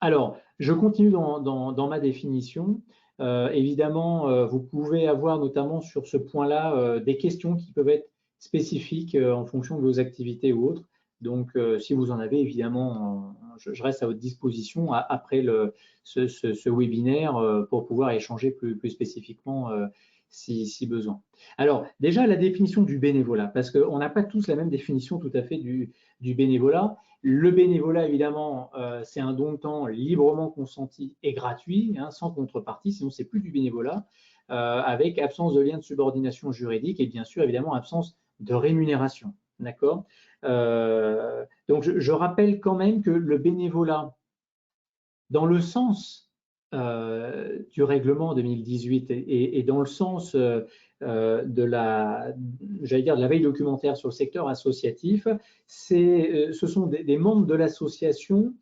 Alors, je continue dans ma définition. Évidemment, vous pouvez avoir notamment sur ce point-là des questions qui peuvent être spécifiques en fonction de vos activités ou autres. Donc, si vous en avez, évidemment, je reste à votre disposition après ce webinaire pour pouvoir échanger plus spécifiquement si besoin. Alors, déjà, la définition du bénévolat, parce qu'on n'a pas tous la même définition tout à fait du bénévolat. Le bénévolat, évidemment, c'est un don de temps librement consenti et gratuit, sans contrepartie, sinon c'est plus du bénévolat, avec absence de lien de subordination juridique et bien sûr, évidemment, absence de rémunération. D'accord Donc, je rappelle quand même que le bénévolat, dans le sens du règlement 2018 et dans le sens de la veille documentaire sur le secteur associatif, ce sont des membres de l'association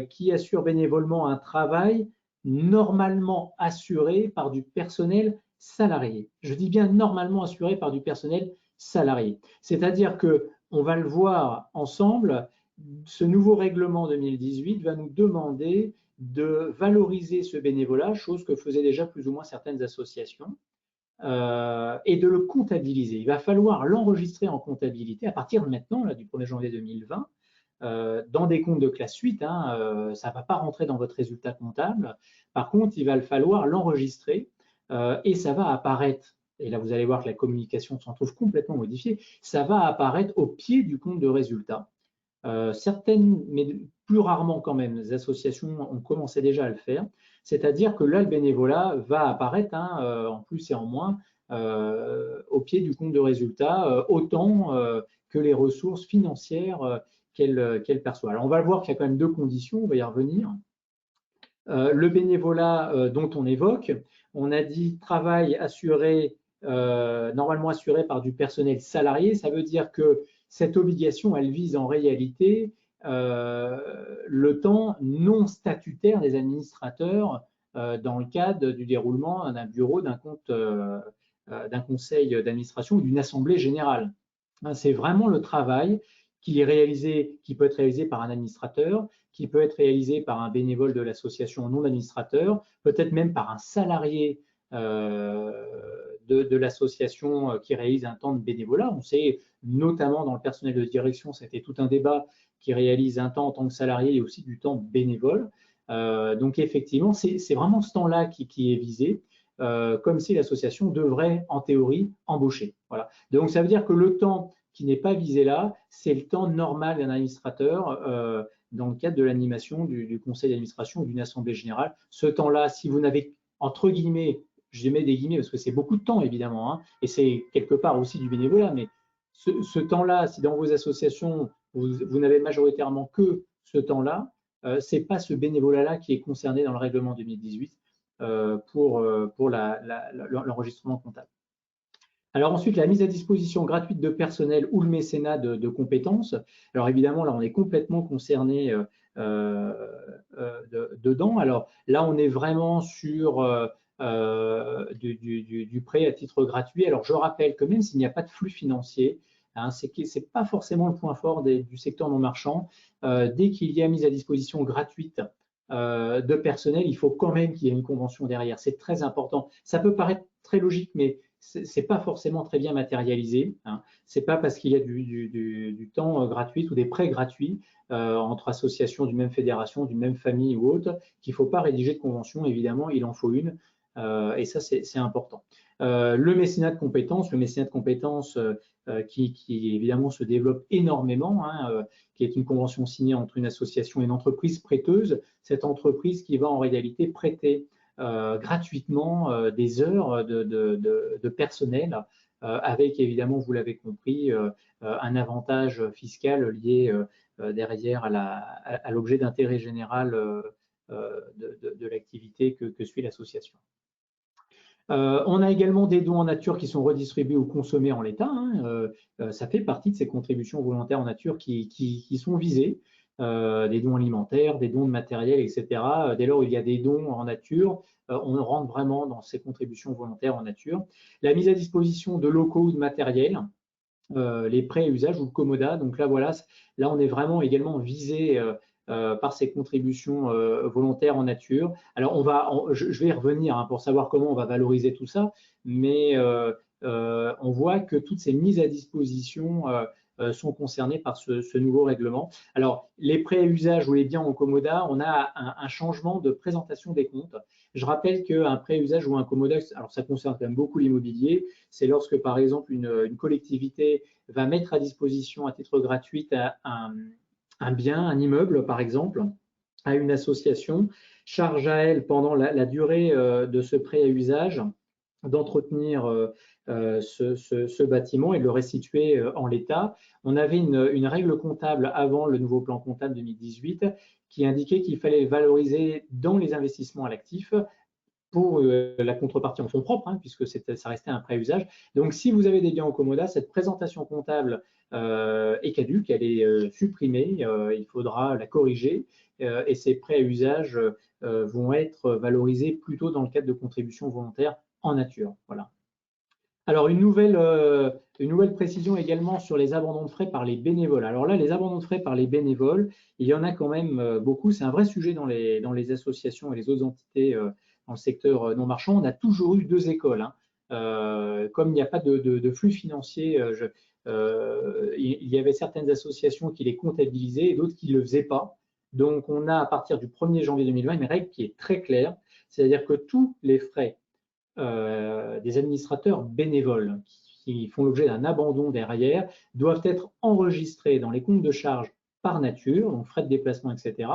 qui assurent bénévolement un travail normalement assuré par du personnel salarié. Je dis bien normalement assuré par du personnel salarié. C'est-à-dire qu'on va le voir ensemble, ce nouveau règlement 2018 va nous demander de valoriser ce bénévolat, chose que faisaient déjà plus ou moins certaines associations, et de le comptabiliser. Il va falloir l'enregistrer en comptabilité à partir de maintenant, là, du 1er janvier 2020, dans des comptes de classe 8. Ça ne va pas rentrer dans votre résultat comptable. Par contre, il va falloir l'enregistrer et ça va apparaître. Et là, vous allez voir que la communication s'en trouve complètement modifiée. Ça va apparaître au pied du compte de résultat. Certaines, mais plus rarement quand même, les associations ont commencé déjà à le faire. C'est-à-dire que là, le bénévolat va apparaître en plus et en moins au pied du compte de résultat, autant que les ressources financières qu'elle perçoit. Alors, on va voir qu'il y a quand même deux conditions, on va y revenir. Le bénévolat dont on évoque, on a dit travail assuré, normalement assuré par du personnel salarié. Ça veut dire que cette obligation, elle vise en réalité le temps non statutaire des administrateurs dans le cadre du déroulement d'un bureau, d'un compte, d'un conseil d'administration ou d'une assemblée générale. C'est vraiment le travail qui peut être réalisé par un administrateur, qui peut être réalisé par un bénévole de l'association non administrateur, peut-être même par un salarié de l'association qui réalise un temps de bénévolat. On sait notamment dans le personnel de direction, c'était tout un débat, qui réalise un temps en tant que salarié et aussi du temps bénévole. Donc effectivement, c'est vraiment ce temps-là qui est visé, comme si l'association devrait en théorie embaucher. Voilà. Donc ça veut dire que le temps qui n'est pas visé là, c'est le temps normal d'un administrateur dans le cadre de l'animation du conseil d'administration ou d'une assemblée générale. Ce temps-là, si vous n'avez, entre guillemets, je mets des guillemets parce que c'est beaucoup de temps évidemment, et c'est quelque part aussi du bénévolat, mais ce temps-là, si dans vos associations, vous n'avez majoritairement que ce temps-là, ce n'est pas ce bénévolat-là qui est concerné dans le règlement 2018 pour l'enregistrement comptable. Alors ensuite, la mise à disposition gratuite de personnel ou le mécénat de compétences. Alors évidemment, là, on est complètement concerné dedans. Alors là, on est vraiment sur du prêt à titre gratuit. Alors je rappelle que même s'il n'y a pas de flux financier, hein, c'est pas forcément le point fort du secteur non marchand. Dès qu'il y a mise à disposition gratuite de personnel, il faut quand même qu'il y ait une convention derrière. C'est très important. Ça peut paraître très logique, mais c'est pas forcément très bien matérialisé. Hein. C'est pas parce qu'il y a du temps gratuit ou des prêts gratuits entre associations d'une même fédération, d'une même famille ou autre qu'il ne faut pas rédiger de convention. Évidemment, il en faut une. Et ça, c'est important. Le mécénat de compétences qui évidemment se développe énormément, hein, qui est une convention signée entre une association et une entreprise prêteuse. Cette entreprise qui va en réalité prêter gratuitement des heures de personnel avec évidemment, vous l'avez compris, un avantage fiscal lié derrière à l'objet d'intérêt général de l'activité que suit l'association. On a également des dons en nature qui sont redistribués ou consommés en l'état. Hein. Ça fait partie de ces contributions volontaires en nature qui sont visées. Des dons alimentaires, des dons de matériel, etc. Dès lors où il y a des dons en nature, on rentre vraiment dans ces contributions volontaires en nature. La mise à disposition de locaux ou de matériel, les prêts à usage ou le commodat. Donc là, voilà, là on est vraiment également visé par ces contributions volontaires en nature. Alors je vais y revenir hein, pour savoir comment on va valoriser tout ça, mais on voit que toutes ces mises à disposition sont concernées par ce nouveau règlement. Alors, les prêts à usage ou les biens en commodat, on a un changement de présentation des comptes. Je rappelle qu'un prêt à usage ou un commodat, alors ça concerne quand même beaucoup l'immobilier, c'est lorsque, par exemple, une collectivité va mettre à disposition à titre gratuit un bien, un immeuble, par exemple, à une association, charge à elle, pendant la durée de ce prêt à usage, d'entretenir ce bâtiment et de le restituer en l'état. On avait une règle comptable avant le nouveau plan comptable 2018 qui indiquait qu'il fallait valoriser dans les investissements à l'actif pour la contrepartie en fonds propres, hein, puisque ça restait un prêt à usage. Donc, si vous avez des biens en commodat, cette présentation comptable est caduque, elle est supprimée, il faudra la corriger et ces prêts à usage vont être valorisés plutôt dans le cadre de contributions volontaires en nature. Voilà. Alors, une nouvelle précision également sur les abandons de frais par les bénévoles. Alors là, les abandons de frais par les bénévoles, il y en a quand même beaucoup. C'est un vrai sujet dans les associations et les autres entités dans le secteur non marchand. On a toujours eu deux écoles. Hein. Comme il n'y a pas de flux financier, il y avait certaines associations qui les comptabilisaient et d'autres qui ne le faisaient pas. Donc, on a à partir du 1er janvier 2020 une règle qui est très claire, c'est-à-dire que tous les frais des administrateurs bénévoles qui font l'objet d'un abandon derrière doivent être enregistrés dans les comptes de charges par nature, donc frais de déplacement, etc.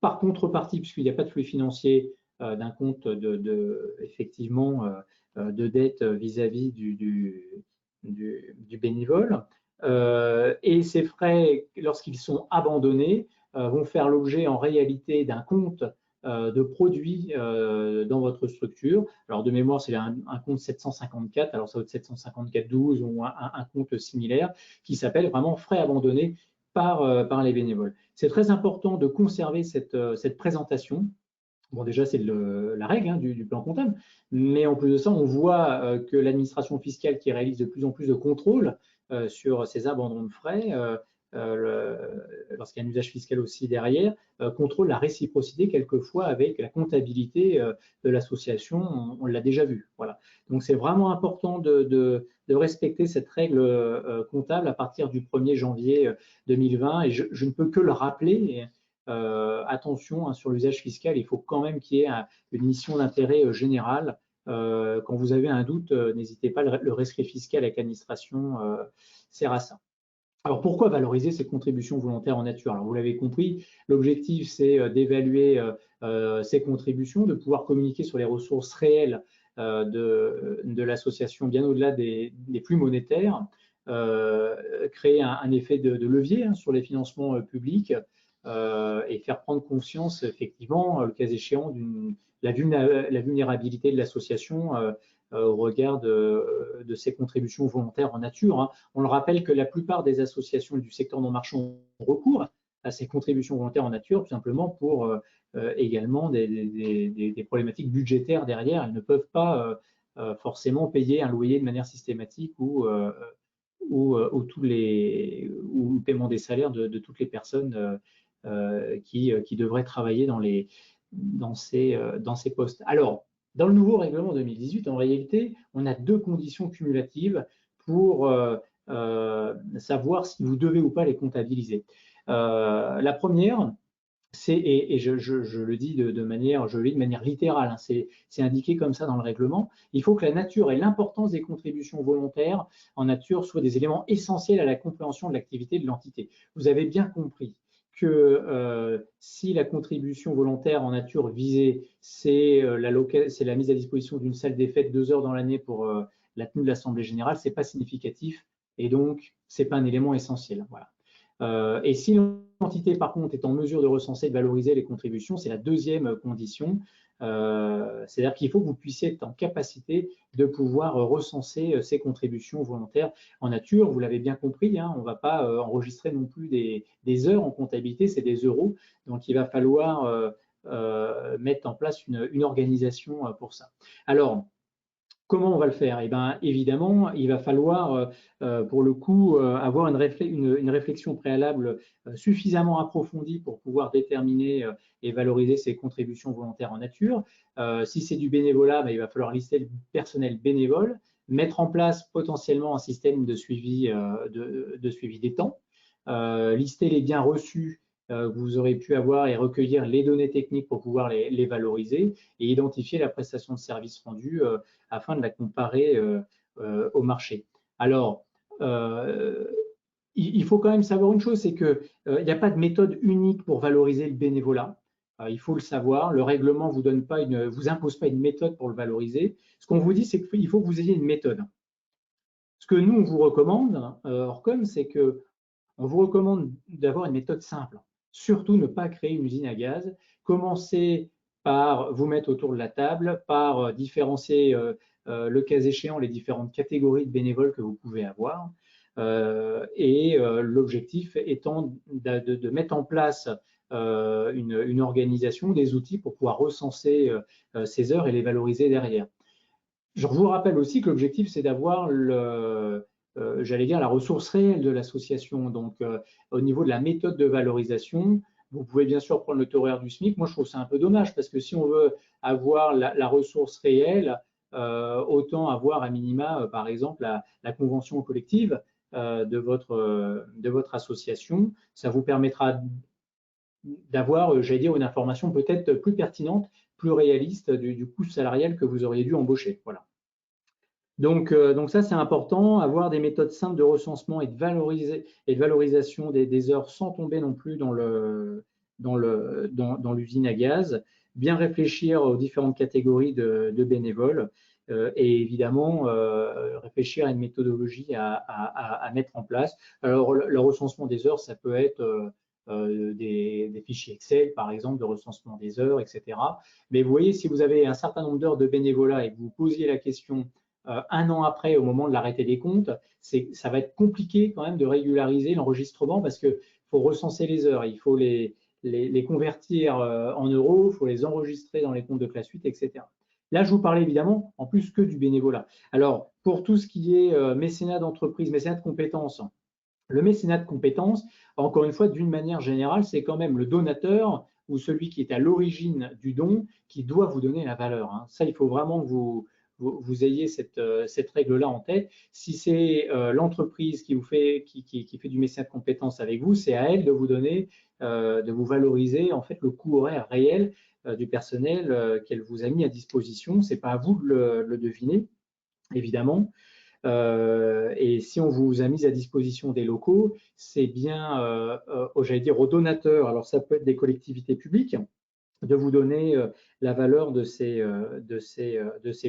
Par contrepartie, puisqu'il n'y a pas de flux financier d'un compte effectivement de dette vis-à-vis du bénévole. Et ces frais, lorsqu'ils sont abandonnés, vont faire l'objet en réalité d'un compte de produits dans votre structure. Alors de mémoire, c'est un compte 754, alors ça va être 754-12 ou un compte similaire qui s'appelle vraiment frais abandonnés par les bénévoles. C'est très important de conserver cette présentation. Bon, déjà, c'est la règle hein, du plan comptable, mais en plus de ça, on voit que l'administration fiscale qui réalise de plus en plus de contrôles sur ces abandons de frais, lorsqu'il y a un usage fiscal aussi derrière, contrôle la réciprocité quelquefois avec la comptabilité de l'association, on l'a déjà vu. Voilà. Donc, c'est vraiment important de respecter cette règle comptable à partir du 1er janvier 2020, et je ne peux que le rappeler. Attention hein, sur l'usage fiscal, il faut quand même qu'il y ait une mission d'intérêt général. Quand vous avez un doute, n'hésitez pas, le rescrit fiscal avec l'administration sert à ça. Alors pourquoi valoriser ces contributions volontaires en nature? Alors vous l'avez compris, l'objectif c'est d'évaluer ces contributions, de pouvoir communiquer sur les ressources réelles de l'association bien au-delà des flux monétaires, créer un effet de levier hein, sur les financements publics, et faire prendre conscience, effectivement, le cas échéant, la vulnérabilité de l'association au regard de ces contributions volontaires en nature, hein. On le rappelle que la plupart des associations du secteur non marchand ont recours à ces contributions volontaires en nature, tout simplement pour également des problématiques budgétaires derrière. Elles ne peuvent pas forcément payer un loyer de manière systématique ou le paiement des salaires de toutes les personnes qui devraient travailler dans ces postes. Alors, dans le nouveau règlement 2018, en réalité, on a deux conditions cumulatives pour savoir si vous devez ou pas les comptabiliser. La première, et je le dis de manière littérale, hein, c'est indiqué comme ça dans le règlement, il faut que la nature et l'importance des contributions volontaires en nature soient des éléments essentiels à la compréhension de l'activité de l'entité. Vous avez bien compris que si la contribution volontaire en nature visée, c'est la mise à disposition d'une salle des fêtes 2 heures dans l'année pour la tenue de l'Assemblée générale, ce n'est pas significatif et donc ce n'est pas un élément essentiel. Voilà. Et si l'entité, par contre, est en mesure de recenser et de valoriser les contributions, c'est la deuxième condition. C'est-à-dire qu'il faut que vous puissiez être en capacité de pouvoir recenser ces contributions volontaires en nature. Vous l'avez bien compris, hein, on ne va pas enregistrer non plus des heures en comptabilité, c'est des euros. Donc, il va falloir mettre en place une organisation pour ça. Alors, comment on va le faire? Eh bien, évidemment, il va falloir, pour le coup, avoir une réflexion préalable suffisamment approfondie pour pouvoir déterminer et valoriser ces contributions volontaires en nature. Si c'est du bénévolat, ben, il va falloir lister le personnel bénévole, mettre en place potentiellement un système de suivi des temps, lister les biens reçus que vous aurez pu avoir et recueillir les données techniques pour pouvoir les valoriser et identifier la prestation de service rendue afin de la comparer au marché. Alors, il faut quand même savoir une chose, c'est qu'il n'y a pas de méthode unique pour valoriser le bénévolat. Il faut le savoir. Le règlement ne vous impose pas une méthode pour le valoriser. Ce qu'on vous dit, c'est qu'il faut que vous ayez une méthode. Ce que nous, on vous recommande, Orcom, c'est que on vous recommande d'avoir une méthode simple. Surtout ne pas créer une usine à gaz. Commencez par vous mettre autour de la table, par différencier le cas échéant les différentes catégories de bénévoles que vous pouvez avoir. L'objectif étant de mettre en place une organisation, des outils pour pouvoir recenser ces heures et les valoriser derrière. Je vous rappelle aussi que l'objectif, c'est d'avoir j'allais dire, la ressource réelle de l'association. Donc, au niveau de la méthode de valorisation, vous pouvez bien sûr prendre le taux horaire du SMIC. Moi, je trouve ça un peu dommage parce que si on veut avoir la ressource réelle, autant avoir à minima, par exemple, la convention collective de votre association. Ça vous permettra d'avoir, j'allais dire, une information peut-être plus pertinente, plus réaliste du coût salarial que vous auriez dû embaucher. Voilà. Donc ça, c'est important, avoir des méthodes simples de recensement et de valorisation des heures sans tomber non plus dans l'usine à gaz, bien réfléchir aux différentes catégories de bénévoles et évidemment réfléchir à une méthodologie à mettre en place. Alors, le recensement des heures, ça peut être des fichiers Excel, par exemple, de recensement des heures, etc. Mais vous voyez, si vous avez un certain nombre d'heures de bénévolat et que vous posiez la question un an après, au moment de l'arrêté des comptes, ça va être compliqué quand même de régulariser l'enregistrement parce qu'il faut recenser les heures, il faut les convertir en euros, il faut les enregistrer dans les comptes de classe 8, etc. Là, je vous parlais évidemment en plus que du bénévolat. Alors, pour tout ce qui est mécénat d'entreprise, mécénat de compétences, le mécénat de compétences, encore une fois, d'une manière générale, c'est quand même le donateur ou celui qui est à l'origine du don qui doit vous donner la valeur. Hein. Ça, il faut vraiment que vous ayez cette règle-là en tête. Si c'est l'entreprise qui fait du mécénat de compétences avec vous, c'est à elle de vous donner, de vous valoriser en fait le coût horaire réel du personnel qu'elle vous a mis à disposition. C'est pas à vous de le deviner, évidemment. Et si on vous a mis à disposition des locaux, c'est bien, j'allais dire, aux donateurs, alors ça peut être des collectivités publiques, de vous donner la valeur de ces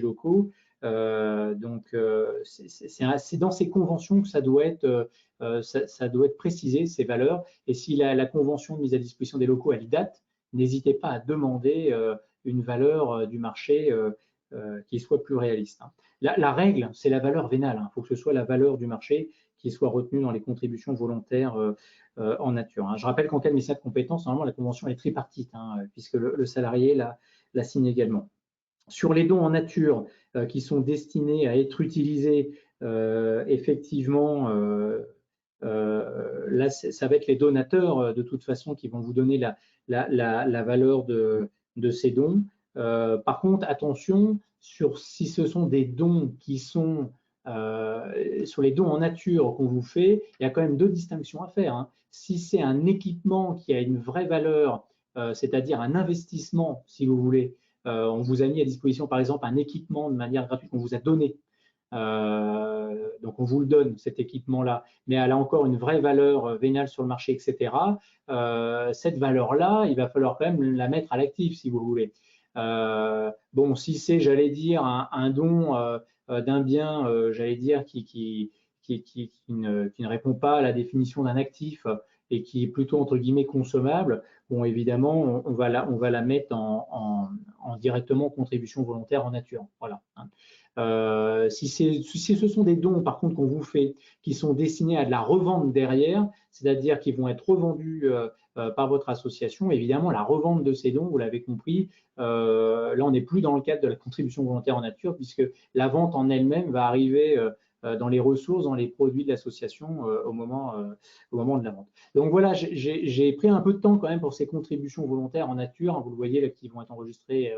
locaux. Donc, c'est dans ces conventions que ça doit être précisé, ces valeurs. Et si la convention de mise à disposition des locaux, elle date, n'hésitez pas à demander une valeur du marché plus réaliste. Hein. La règle, c'est la valeur vénale. Il faut que ce soit la valeur du marché qui soit retenue dans les contributions volontaires en nature. Hein. Je rappelle qu'en cas de mécénat de compétences, normalement, la convention est tripartite, hein, puisque le salarié la signe également. Sur les dons en nature qui sont destinés à être utilisés, effectivement, là, ça va être les donateurs, de toute façon, qui vont vous donner la valeur de ces dons. Par contre, attention, si ce sont des dons qui sont sur les dons en nature qu'on vous fait, il y a quand même deux distinctions à faire. Hein. Si c'est un équipement qui a une vraie valeur, c'est-à-dire un investissement, si vous voulez, on vous a mis à disposition, par exemple, un équipement de manière gratuite qu'on vous a donné. Donc, on vous le donne, cet équipement-là, mais elle a encore une vraie valeur vénale sur le marché, etc. Cette valeur-là, il va falloir quand même la mettre à l'actif, si vous voulez. Bon, si c'est, j'allais dire, un don d'un bien, j'allais dire, qui ne répond pas à la définition d'un actif et qui est plutôt, entre guillemets, consommable, bon, évidemment, on va la mettre en directement contribution volontaire en nature. Voilà. Si ce sont des dons, par contre, qu'on vous fait, qui sont destinés à de la revente derrière, c'est-à-dire qui vont être revendus par votre association, évidemment, la revente de ces dons, vous l'avez compris, là, on n'est plus dans le cadre de la contribution volontaire en nature, puisque la vente en elle-même va arriver dans les ressources, dans les produits de l'association au moment de la vente. Donc voilà, j'ai pris un peu de temps quand même pour ces contributions volontaires en nature, hein, vous le voyez, là, qui vont être enregistrées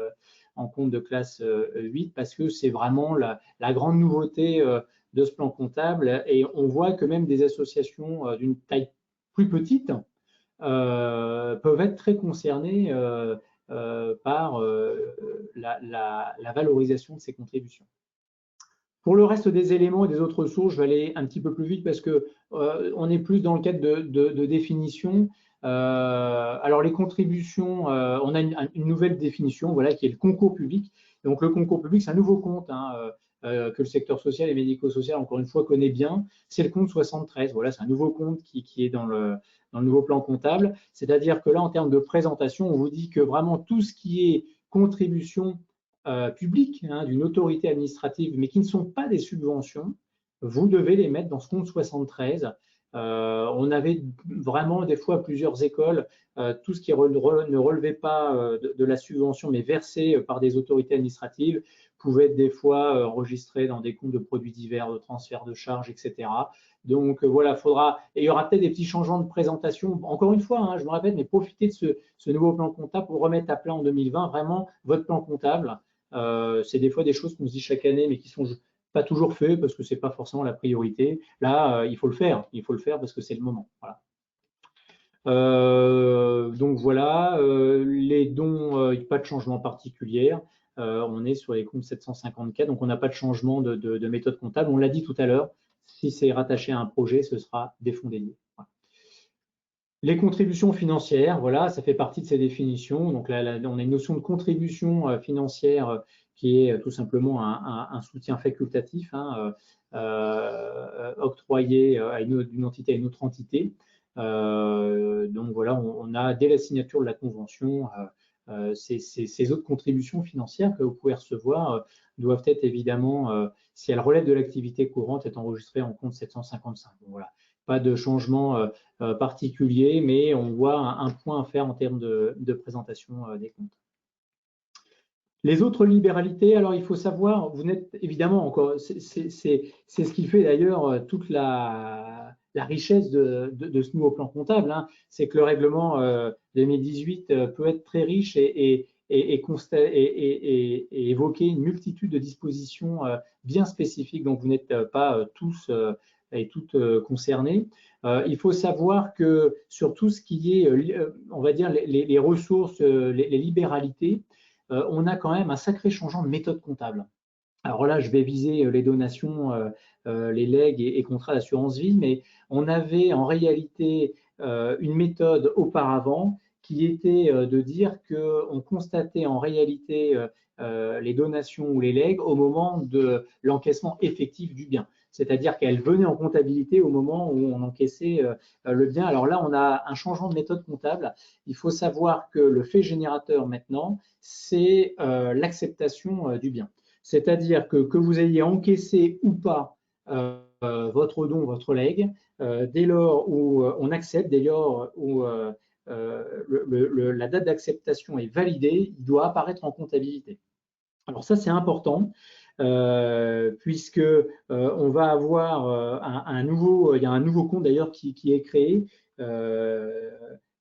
en compte de classe 8, parce que c'est vraiment la grande nouveauté de ce plan comptable. Et on voit que même des associations d'une taille plus petite peuvent être très concernées par la valorisation de ces contributions. Pour le reste des éléments et des autres ressources, je vais aller un petit peu plus vite parce que on est plus dans le cadre de définition. Alors les contributions, on a une nouvelle définition, voilà, qui est le concours public. Donc le concours public, c'est un nouveau compte que le secteur social et médico-social, encore une fois, connaît bien. C'est le compte 73. Voilà, c'est un nouveau compte qui est dans le nouveau plan comptable. C'est-à-dire que là, en termes de présentation, on vous dit que vraiment tout ce qui est contribution publiques, hein, d'une autorité administrative, mais qui ne sont pas des subventions, vous devez les mettre dans ce compte 73. On avait vraiment des fois plusieurs écoles, tout ce qui ne relevait pas de la subvention, mais versé par des autorités administratives, pouvait être des fois enregistré dans des comptes de produits divers, de transfert de charges, etc. Donc voilà, et il y aura peut-être des petits changements de présentation. Encore une fois, hein, je me répète, mais profitez de ce nouveau plan comptable pour remettre à plat en 2020 vraiment votre plan comptable. C'est des fois des choses qu'on se dit chaque année, mais qui sont pas toujours faites parce que c'est pas forcément la priorité. Là, il faut le faire parce que c'est le moment. Voilà. Donc voilà, les dons, pas de changement particulier. On est sur les comptes 754, donc on n'a pas de changement de méthode comptable. On l'a dit tout à l'heure, si c'est rattaché à un projet, ce sera des fonds dédiés. Voilà. Les contributions financières, voilà, ça fait partie de ces définitions. Donc là, on a une notion de contribution financière qui est tout simplement un soutien facultatif hein, octroyé à une entité à une autre entité. Donc voilà, on a dès la signature de la convention ces autres contributions financières que vous pouvez recevoir doivent être évidemment, si elles relèvent de l'activité courante, être enregistrées en compte 755. Donc voilà. Pas de changement particulier, mais on voit un point à faire en termes de présentation des comptes. Les autres libéralités, alors il faut savoir, vous n'êtes évidemment encore, c'est ce qui fait d'ailleurs toute la richesse de ce nouveau plan comptable, hein, c'est que le règlement 2018 peut être très riche et évoquer une multitude de dispositions bien spécifiques, donc vous n'êtes pas tous et toutes concernés. Il faut savoir que sur tout ce qui est, on va dire, les ressources, les libéralités, on a quand même un sacré changement de méthode comptable. Alors là, je vais viser les donations, les legs et contrats d'assurance vie, mais on avait en réalité une méthode auparavant qui était de dire qu'on constatait en réalité les donations ou les legs au moment de l'encaissement effectif du bien. C'est-à-dire qu'elles venaient en comptabilité au moment où on encaissait le bien. Alors là, on a un changement de méthode comptable. Il faut savoir que le fait générateur maintenant, c'est l'acceptation du bien. c'est-à-dire que vous ayez encaissé ou pas votre don, votre legs, dès lors où on accepte, dès lors où la date d'acceptation est validée, il doit apparaître en comptabilité. Alors ça, c'est important puisque on va avoir il y a un nouveau compte d'ailleurs qui est créé,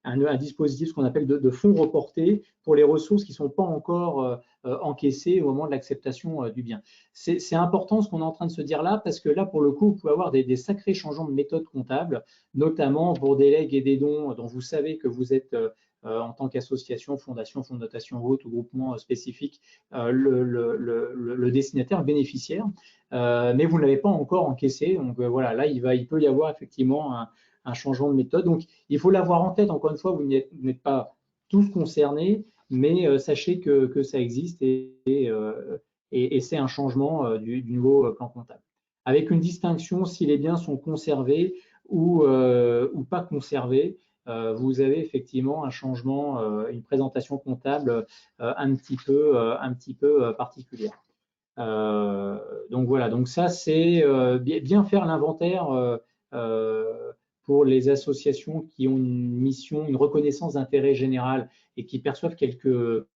un dispositif, ce qu'on appelle de fonds reportés pour les ressources qui ne sont pas encore encaissées au moment de l'acceptation du bien. C'est important ce qu'on est en train de se dire là, parce que là, pour le coup, vous pouvez avoir des sacrés changements de méthode comptable, notamment pour des legs et des dons dont vous savez que vous êtes en tant qu'association, fondation, fondation haute ou groupement spécifique, le destinataire, le bénéficiaire, mais vous ne l'avez pas encore encaissé. Donc voilà, là, il peut y avoir effectivement un changement de méthode. Donc il faut l'avoir en tête, encore une fois, vous n'êtes pas tous concernés, mais sachez que ça existe et c'est un changement du nouveau plan comptable. Avec une distinction si les biens sont conservés ou pas conservés. Vous avez effectivement un changement, une présentation comptable un petit peu particulière. Donc voilà, donc ça c'est bien faire l'inventaire pour les associations qui ont une mission, une reconnaissance d'intérêt général et qui perçoivent quelques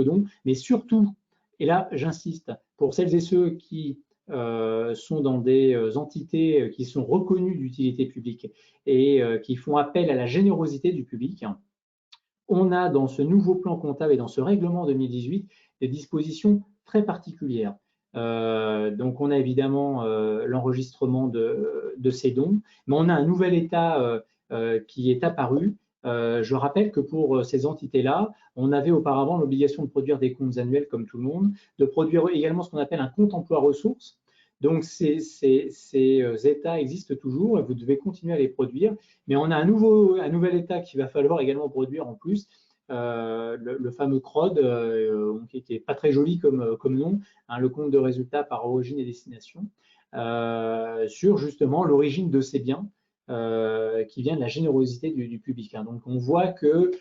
dons, mais surtout, et là j'insiste, pour celles et ceux qui sont dans des entités qui sont reconnues d'utilité publique et qui font appel à la générosité du public, on a dans ce nouveau plan comptable et dans ce règlement 2018 des dispositions très particulières. Donc, on a évidemment l'enregistrement de ces dons, mais on a un nouvel état qui est apparu. Je rappelle que pour ces entités-là, on avait auparavant l'obligation de produire des comptes annuels comme tout le monde, de produire également ce qu'on appelle un compte emploi ressources. Donc, ces états existent toujours et vous devez continuer à les produire. Mais on a un nouvel état qu'il va falloir également produire en plus, le fameux CROD, qui n'est pas très joli comme nom, hein, le compte de résultats par origine et destination, sur justement l'origine de ces biens qui vient de la générosité du public. Hein. Donc on voit que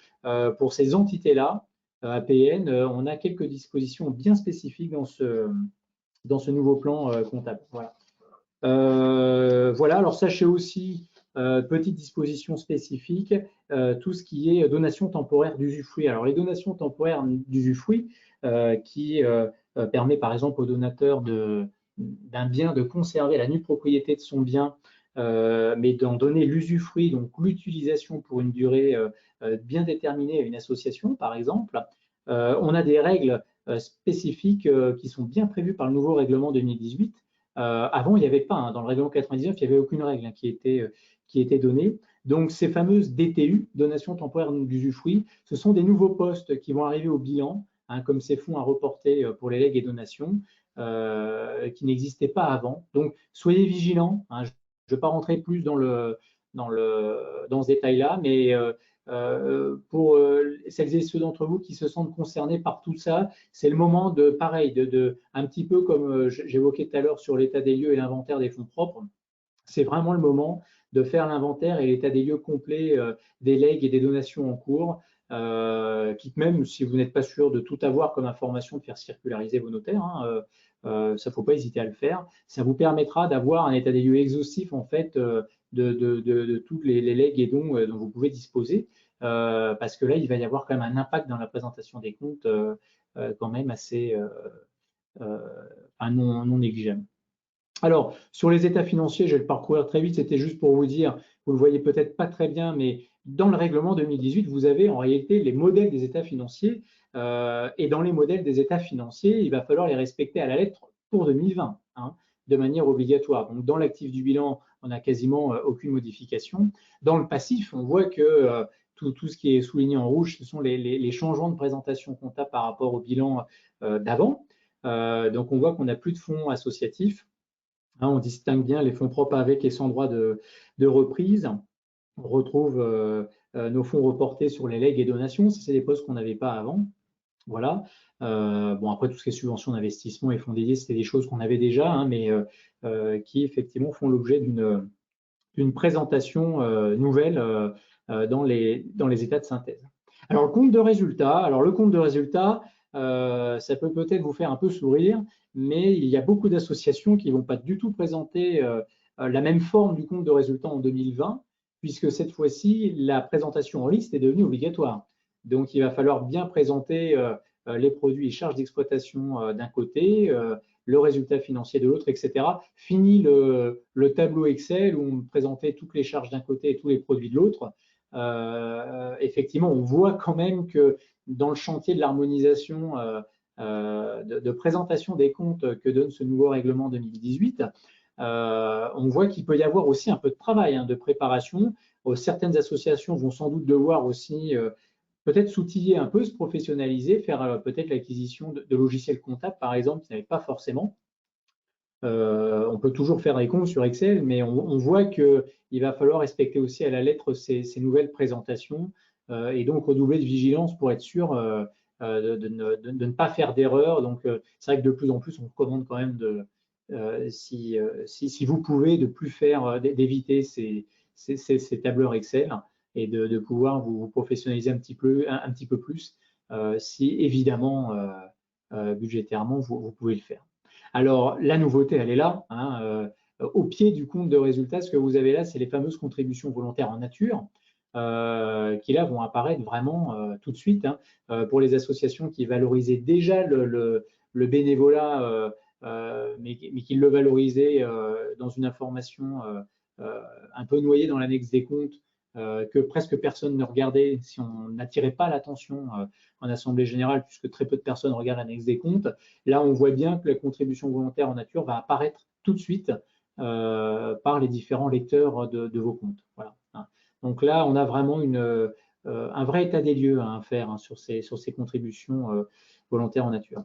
pour ces entités-là, APN, on a quelques dispositions bien spécifiques dans ce nouveau plan comptable. Voilà. Voilà, alors sachez aussi, petite disposition spécifique, tout ce qui est donation temporaire d'usufruit. Alors les donations temporaires d'usufruit qui permet par exemple au donateur d'un bien de conserver la nue propriété de son bien, mais d'en donner l'usufruit, donc l'utilisation pour une durée bien déterminée à une association par exemple. On a des règles spécifiques qui sont bien prévues par le nouveau règlement 2018. Avant, il n'y avait pas, hein, dans le règlement 99, il n'y avait aucune règle hein, qui était donnée. Donc, ces fameuses DTU, donations temporaires d'usufruit, ce sont des nouveaux postes qui vont arriver au bilan, hein, comme ces fonds à reporter pour les legs et donations, qui n'existaient pas avant. Donc, soyez vigilants. Hein, je ne vais pas rentrer plus dans ce détail-là, mais pour celles et ceux d'entre vous qui se sentent concernés par tout ça, c'est le moment de, pareil, un petit peu comme j'évoquais tout à l'heure sur l'état des lieux et l'inventaire des fonds propres, c'est vraiment le moment de faire l'inventaire et l'état des lieux complet des legs et des donations en cours, quitte même, si vous n'êtes pas sûr de tout avoir comme information, de faire circulariser vos notaires, hein, ça ne faut pas hésiter à le faire. Ça vous permettra d'avoir un état des lieux exhaustif en fait de tous les legs et dons dont vous pouvez disposer, parce que là, il va y avoir quand même un impact dans la présentation des comptes quand même assez non négligeable. Alors, sur les états financiers, je vais le parcourir très vite, c'était juste pour vous dire, vous ne le voyez peut-être pas très bien, mais dans le règlement 2018, vous avez en réalité les modèles des états financiers, et dans les modèles des états financiers, il va falloir les respecter à la lettre pour 2020, hein, de manière obligatoire. Donc, dans l'actif du bilan, on n'a quasiment aucune modification. Dans le passif, on voit que tout ce qui est souligné en rouge, ce sont les changements de présentation comptable par rapport au bilan d'avant. Donc, on voit qu'on n'a plus de fonds associatifs. Hein, on distingue bien les fonds propres avec et sans droit de reprise. On retrouve nos fonds reportés sur les legs et donations. C'est des postes qu'on n'avait pas avant. Voilà. Bon, après, tout ce qui est subventions d'investissement et fonds dédiés, c'était des choses qu'on avait déjà, hein, mais qui effectivement font l'objet d'une présentation nouvelle dans les états de synthèse. Alors, le compte de résultat. Alors, le compte de résultat, ça peut peut-être vous faire un peu sourire, mais il y a beaucoup d'associations qui ne vont pas du tout présenter la même forme du compte de résultat en 2020, puisque cette fois-ci, la présentation en liste est devenue obligatoire. Donc, il va falloir bien présenter les produits et charges d'exploitation d'un côté, le résultat financier de l'autre, etc. Fini le tableau Excel où on présentait toutes les charges d'un côté et tous les produits de l'autre. Effectivement, on voit quand même que dans le chantier de l'harmonisation de présentation des comptes que donne ce nouveau règlement 2018, on voit qu'il peut y avoir aussi un peu de travail, de préparation. Certaines associations vont sans doute devoir aussi peut-être s'outiller un peu, se professionnaliser, faire peut-être l'acquisition de logiciels comptables, par exemple, qu'ils n'avaient pas forcément. On peut toujours faire des comptes sur Excel, mais on voit qu'il va falloir respecter aussi à la lettre ces nouvelles présentations et donc redoubler de vigilance pour être sûr de ne pas faire d'erreur. Donc, c'est vrai que de plus en plus, on recommande quand même si vous pouvez, de plus faire, d'éviter ces tableurs Excel et de pouvoir vous professionnaliser un petit peu plus si évidemment budgétairement vous pouvez le faire. Alors, la nouveauté, elle est là. Au pied du compte de résultat, ce que vous avez là, c'est les fameuses contributions volontaires en nature, qui là vont apparaître vraiment tout de suite pour les associations qui valorisaient déjà le bénévolat, mais qui le valorisaient dans une information un peu noyée dans l'annexe des comptes, que presque personne ne regardait si on n'attirait pas l'attention en assemblée générale, puisque très peu de personnes regardent l'annexe des comptes. Là, on voit bien que la contribution volontaire en nature va apparaître tout de suite par les différents lecteurs de vos comptes. Voilà. Donc là, on a vraiment un vrai état des lieux à faire sur ces contributions volontaires en nature.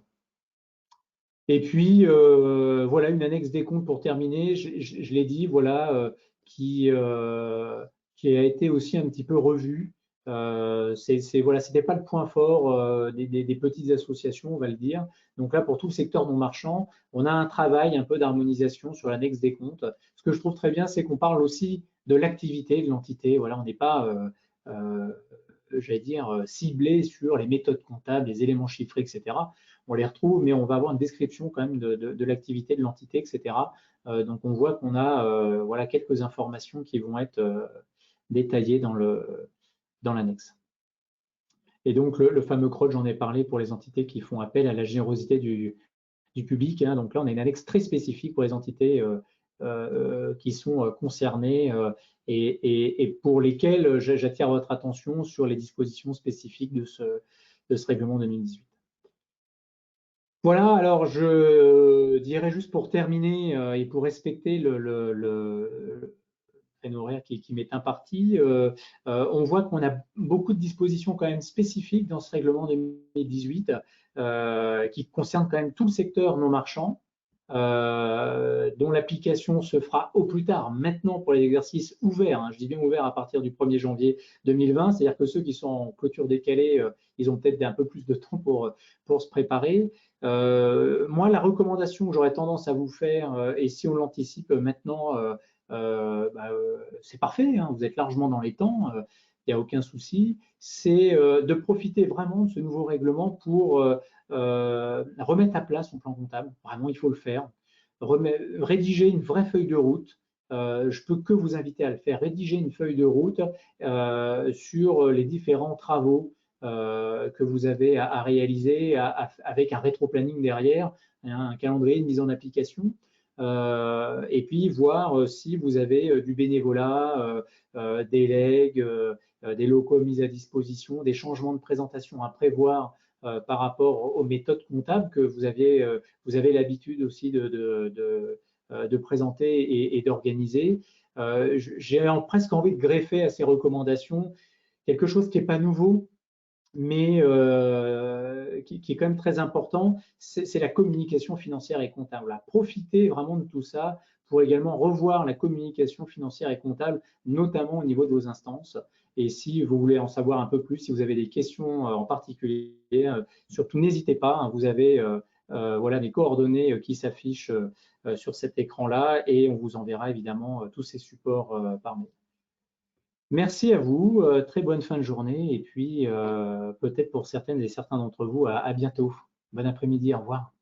Et puis, voilà, une annexe des comptes pour terminer, je l'ai dit, voilà, qui a été aussi un petit peu revue. Voilà, c'était pas le point fort des petites associations, on va le dire. Donc là, pour tout le secteur non marchand, on a un travail un peu d'harmonisation sur l'annexe des comptes. Ce que je trouve très bien, c'est qu'on parle aussi de l'activité de l'entité. Voilà, on n'est pas, j'allais dire, ciblé sur les méthodes comptables, les éléments chiffrés, etc. On les retrouve, mais on va avoir une description quand même de l'activité de l'entité, etc. Donc on voit qu'on a voilà, quelques informations qui vont être détaillées dans l'annexe. Et donc le fameux CROD, j'en ai parlé pour les entités qui font appel à la générosité du public. Donc là, on a une annexe très spécifique pour les entités qui sont concernées et pour lesquelles j'attire votre attention sur les dispositions spécifiques de ce règlement 2018. Voilà, alors je dirais juste pour terminer et pour respecter le créneau horaire qui m'est imparti, on voit qu'on a beaucoup de dispositions quand même spécifiques dans ce règlement 2018 qui concernent quand même tout le secteur non marchand, dont l'application se fera au plus tard maintenant pour les exercices ouverts. Je dis bien ouverts à partir du 1er janvier 2020, c'est-à-dire que ceux qui sont en clôture décalée, ils ont peut-être un peu plus de temps pour se préparer. Moi, la recommandation que j'aurais tendance à vous faire, et si on l'anticipe maintenant, c'est parfait, vous êtes largement dans les temps, il n'y a aucun souci, c'est de profiter vraiment de ce nouveau règlement pour remettre à plat son plan comptable. Vraiment, il faut le faire. Rédiger une vraie feuille de route. Je peux que vous inviter à le faire. Rédiger une feuille de route sur les différents travaux que vous avez à réaliser avec un rétro-planning derrière, un calendrier de mise en application. Et puis voir si vous avez du bénévolat, des legs, des locaux mis à disposition, des changements de présentation à prévoir par rapport aux méthodes comptables que vous avez l'habitude aussi de présenter et d'organiser. J'ai presque envie de greffer à ces recommandations quelque chose qui n'est pas nouveau, mais qui est quand même très important, c'est la communication financière et comptable. Profitez vraiment de tout ça pour également revoir la communication financière et comptable, notamment au niveau de vos instances. Et si vous voulez en savoir un peu plus, si vous avez des questions en particulier, surtout n'hésitez pas, vous avez voilà, les coordonnées qui s'affichent sur cet écran-là et on vous enverra évidemment tous ces supports par mail. Merci à vous, très bonne fin de journée et puis peut-être pour certaines et certains d'entre vous, à bientôt. Bon après-midi, au revoir.